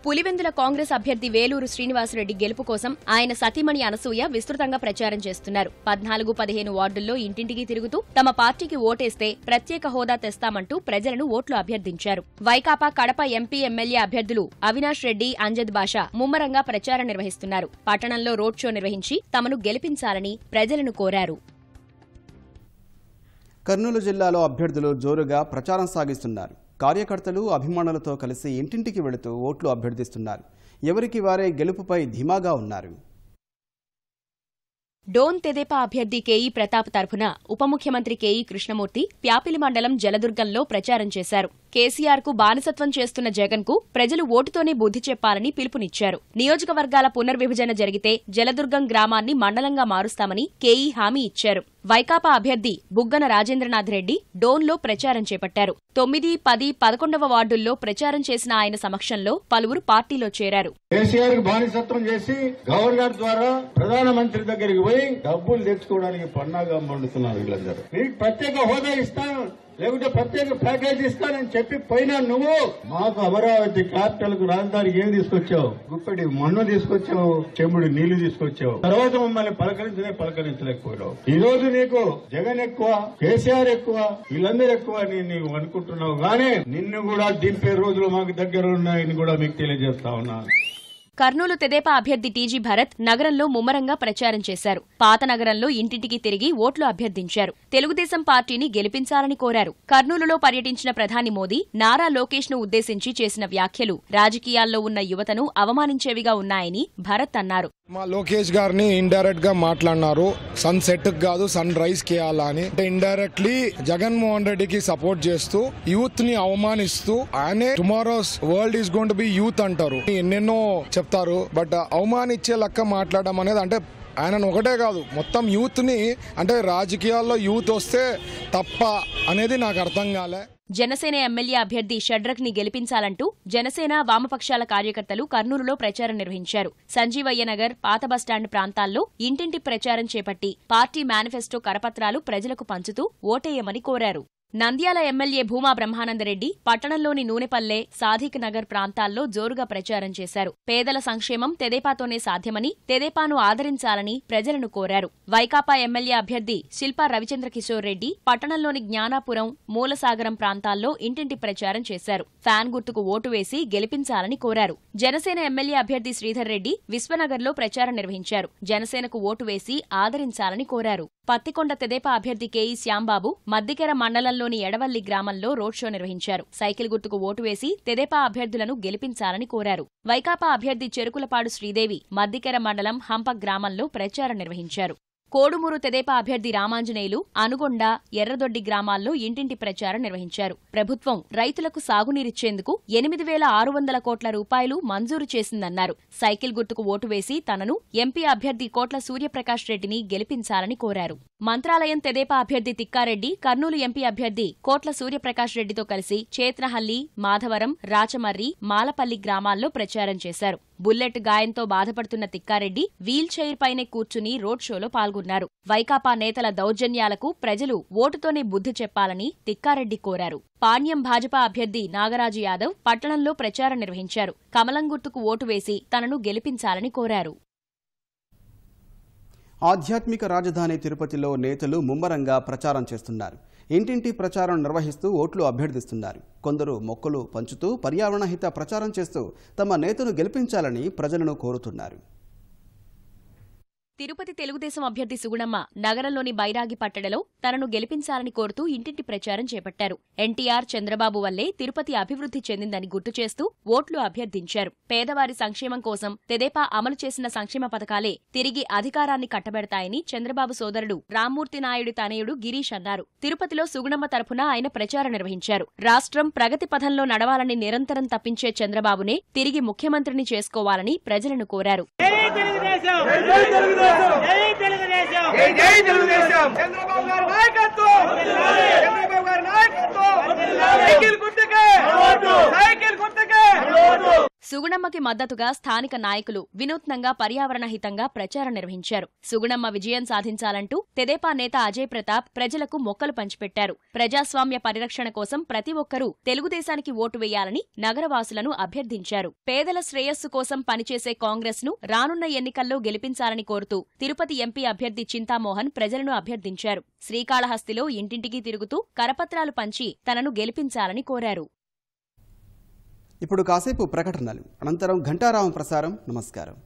పులివెందుల కాంగ్రెస్ అభ్యర్థి వేలూరు శ్రీనివాసరెడ్డి గెలుపు కోసం ఆయన సతీమణి అనసూయ విస్తృతంగా ప్రచారం చేస్తున్నారు. 14-15 వార్డుల్లో ఇంటింటికి తిరుగుతూ తమ పార్టీకి ఓటేస్తే ప్రత్యేక హోదా తెస్తామంటూ ప్రజలను ఓట్లు అభ్యర్థించారు. వైకాపా కడప ఎంపీ ఎమ్మెల్యే అభ్యర్థులు అవినాష్ రెడ్డి, అంజద్ బాషా ముమ్మరంగా ప్రచారం నిర్వహిస్తున్నారు. పట్టణంలో రోడ్ షో నిర్వహించి తమను గెలిపించాలని ప్రజలను కోరారు. కర్నూలు జిల్లాలో అభ్యర్థులు జోరుగా ప్రచారం సాగిస్తున్నారు. కార్యకర్తలు, అభిమానులతో కలిసి ఇంటింటికి వెళుతూ ఓట్లు అభ్యర్థిస్తున్నారు. ఎవరికి వారే గెలుపుపై ధీమాగా ఉన్నారు. డోన్ తెదేపా అభ్యర్థి కేఈ ప్రతాప్ తరఫున ఉప ముఖ్యమంత్రి కేఈ కృష్ణమూర్తి ప్యాపిలి మండలం జలదుర్గంలో ప్రచారం చేశారు. కేసీఆర్ కు బానిసత్వం చేస్తున్న జగన్ కు ప్రజలు ఓటుతోనే బుద్ధి చెప్పాలని పిలుపునిచ్చారు. నియోజకవర్గాల పునర్విభజన జరిగితే జలదుర్గం గ్రామాన్ని మండలంగా మారుస్తామని కేఈ హామీ ఇచ్చారు. వైకాపా అభ్యర్థి బుగ్గన రాజేంద్రనాథ్ రెడ్డి డోన్లో ప్రచారం చేపట్టారు. 9, 10, 11వ వార్డుల్లో ప్రచారం చేసిన ఆయన సమక్షంలో పలువురు పార్టీలో చేరారు. కేసీఆర్ బానిసత్వం చేసి గవర్నర్ ద్వారా ప్రధానమంత్రి దగ్గరికి పోయి డబ్బులు తెచ్చుకోవడానికి పన్నాగా మండుతున్నారు వీళ్ళందరూ. మీకు ప్రత్యేక హోదా ఇస్తాను, లేకుంటే ప్రత్యేక ప్యాకేజ్ ఇస్తానని చెప్పి పోయినా నువ్వు మాకు అమరావతి క్యాపిటల్ కు రాజధానికి ఏం తీసుకొచ్చావు? గుప్పటి మన్ను తీసుకొచ్చావు, చెంబుడు నీళ్లు తీసుకొచ్చావు. తర్వాత మమ్మల్ని పలకరించలేకపోయావు. ఈ రోజు నీకు జగన్ ఎక్కువ, కేసీఆర్ ఎక్కువ, వీళ్ళందరూ ఎక్కువ నీవు అనుకుంటున్నావు. కానీ నిన్ను కూడా దింపే రోజులు మాకు దగ్గర ఉన్నాయని కూడా మీకు తెలియజేస్తా ఉన్నాను. కర్నూలు తెదేపా అభ్యర్థి టీజీ భరత్ నగరంలో ముమ్మరంగా ప్రచారం చేశారు. పాత నగరంలో ఇంటింటికి తిరిగి ఓట్లు అభ్యర్థించారు. తెలుగుదేశం పార్టీని గెలిపించాలని కోరారు. కర్నూలులో పర్యటించిన ప్రధాని మోదీ నారా లోకేష్ ను ఉద్దేశించి చేసిన వ్యాఖ్యలు రాజకీయాల్లో ఉన్న యువతను అవమానించేవిగా ఉన్నాయని భరత్ అన్నారు. మా లోకేష్ గారిని ఇండైరెక్ట్ గా మాట్లాడినారు. సన్ సెట్ కాదు సన్ రైజ్ చేయాలా అని. ఇండైరెక్ట్లీ జగన్మోహన్ రెడ్డికి సపోర్ట్ చేస్తూ యూత్ ని అవమానిస్తూ ఆయనే tomorrow's world is going to be youth అంటారు. ఎన్నెన్నో చెప్తారు. బట్ అవమానించే లెక్క మాట్లాడడం అనేది అంటే ఆయనను ఒకటే కాదు మొత్తం యూత్ ని, అంటే రాజకీయాల్లో యూత్ వస్తే తప్ప అనేది నాకు అర్థం కాలే. జనసేన ఎమ్మెల్యే అభ్యర్థి షడ్రక్ ని గెలిపించాలంటూ జనసేన, వామపక్షాల కార్యకర్తలు కర్నూలులో ప్రచారం నిర్వహించారు. సంజీవయ్యనగర్, పాత బస్టాండ్ ప్రాంతాల్లో ఇంటింటి ప్రచారం చేపట్టి పార్టీ మేనిఫెస్టో కరపత్రాలు ప్రజలకు పంచుతూ ఓటేయమని కోరారు. నంద్యాల ఎమ్మెల్యే భూమా బ్రహ్మానందరెడ్డి పట్టణంలోని నూనెపల్లె, సాధిక్ నగర్ ప్రాంతాల్లో జోరుగా ప్రచారం చేశారు. పేదల సంక్షేమం తెదేపాతోనే సాధ్యమని, తెదేపాను ఆదరించాలని ప్రజలను కోరారు. వైకాపా ఎమ్మెల్యే అభ్యర్థి శిల్పా రవిచంద్ర కిషోర్ రెడ్డి పట్టణంలోని జ్ఞానాపురం, మూలసాగరం ప్రాంతాల్లో ఇంటింటి ప్రచారం చేశారు. ఫ్యాన్ గుర్తుకు ఓటు వేసి గెలిపించాలని కోరారు. జనసేన ఎమ్మెల్యే అభ్యర్థి శ్రీధర్ రెడ్డి విశ్వనగర్లో ప్రచారం నిర్వహించారు. జనసేనకు ఓటు వేసి ఆదరించాలని కోరారు. పత్తికొండ తెదేపా అభ్యర్థి కేఈ శ్యాంబాబు మద్దికెర మండలంలో మండలంలోని ఎడవల్లి గ్రామంలో రోడ్ షో నిర్వహించారు. సైకిల్ గుర్తుకు ఓటు వేసి తెదేపా అభ్యర్థులను గెలిపించాలని కోరారు. వైకాపా అభ్యర్థి చెరుకులపాడు శ్రీదేవి మద్దికెర మండలం హంప గ్రామంలో ప్రచారం నిర్వహించారు. కోడుమూరు తెదేపా అభ్యర్థి రామాంజనేయులు అనుగొండ, ఎర్రదొడ్డి గ్రామాల్లో ఇంటింటి ప్రచారం నిర్వహించారు. ప్రభుత్వం రైతులకు సాగునీరిచ్చేందుకు 8,600 కోట్ల రూపాయలు మంజూరు చేసిందన్నారు. సైకిల్ గుర్తుకు ఓటు వేసి తనను ఎంపీ అభ్యర్థి కోట్ల సూర్యప్రకాష్ రెడ్డిని గెలిపించాలని కోరారు. మంత్రాలయం తెదేపా అభ్యర్థి తిక్కారెడ్డి కర్నూలు ఎంపీ అభ్యర్థి కోట్ల సూర్యప్రకాష్ రెడ్డితో కలిసి చేత్రహల్లి, మాధవరం, రాచమర్రి, మాలపల్లి గ్రామాల్లో ప్రచారం చేశారు. బుల్లెట్ గాయంతో బాధపడుతున్న తిక్కారెడ్డి వీల్ చైర్ పైనే కూర్చుని రోడ్ షోలో పాల్గొన్నారు. వైకాపా నేతల దౌర్జన్యాలకు ప్రజలు ఓటుతోనే బుద్ధి చెప్పాలని తిక్కారెడ్డి కోరారు. పాణ్యం భాజపా అభ్యర్థి నాగరాజు యాదవ్ పట్టణంలో ప్రచారం నిర్వహించారు. కమలం గుర్తుకు ఓటు వేసి తనను గెలిపించాలని కోరారు. ఆధ్యాత్మిక రాజధాని తిరుపతిలో నేతలు ముమ్మరంగా ప్రచారం చేస్తున్నారు. ఇంటింటి ప్రచారం నిర్వహిస్తూ ఓట్లు అభ్యర్థిస్తున్నారు. కొందరు మొక్కలు పంచుతూ పర్యావరణ హిత ప్రచారం చేస్తూ తమ నేతను గెలిపించాలని ప్రజలను కోరుతున్నారు. తిరుపతి తెలుగుదేశం అభ్యర్థి సుగుణమ్మ నగరంలోని బైరాగి పట్టణలో తనను గెలిపించాలని కోరుతూ ఇంటింటి ప్రచారం చేపట్టారు. ఎన్టీఆర్, చంద్రబాబు వల్లే తిరుపతి అభివృద్ధి చెందిందని గుర్తు చేస్తూ ఓట్లు అభ్యర్థించారు. పేదవారి సంక్షేమం కోసం తెదేపా అమలు చేసిన సంక్షేమ పథకాలే తిరిగి అధికారాన్ని కట్టబెడతాయని చంద్రబాబు సోదరుడు రామ్మూర్తి నాయుడు తనయుడు గిరీష్ అన్నారు. తిరుపతిలో సుగుణమ్మ తరఫున ఆయన ప్రచారం నిర్వహించారు. రాష్ట్రం ప్రగతి పథంలో నడవాలని నిరంతరం తప్పించే చంద్రబాబునే తిరిగి ముఖ్యమంత్రిని చేసుకోవాలని ప్రజలను కోరారు. సుగుణమ్మకి మద్దతుగా స్థానిక నాయకులు వినూత్నంగా పర్యావరణ హితంగా ప్రచారం నిర్వహించారు. సుగుణమ్మ విజయం సాధించాలంటూ తెదేపా నేత అజయ్ ప్రతాప్ ప్రజలకు మొక్కలు పంచిపెట్టారు. ప్రజాస్వామ్య పరిరక్షణ కోసం ప్రతి ఒక్కరూ తెలుగుదేశానికి ఓటు వేయాలని నగరవాసులను అభ్యర్థించారు. పేదల శ్రేయస్సు కోసం పనిచేసే కాంగ్రెస్ ను రానున్న ఎన్నికల్లో గెలిపించాలని కోరుతూ తిరుపతి ఎంపీ అభ్యర్థి చింతామోహన్ ప్రజలను అభ్యర్థించారు. శ్రీకాళహస్తిలో ఇంటింటికి తిరుగుతూ కరపత్రాలు పంచి తనను గెలిపించాలని కోరారు. ఇప్పుడు కాసేపు ప్రకటనలు, అనంతరం ఘంటారావం ప్రసారం. నమస్కారం.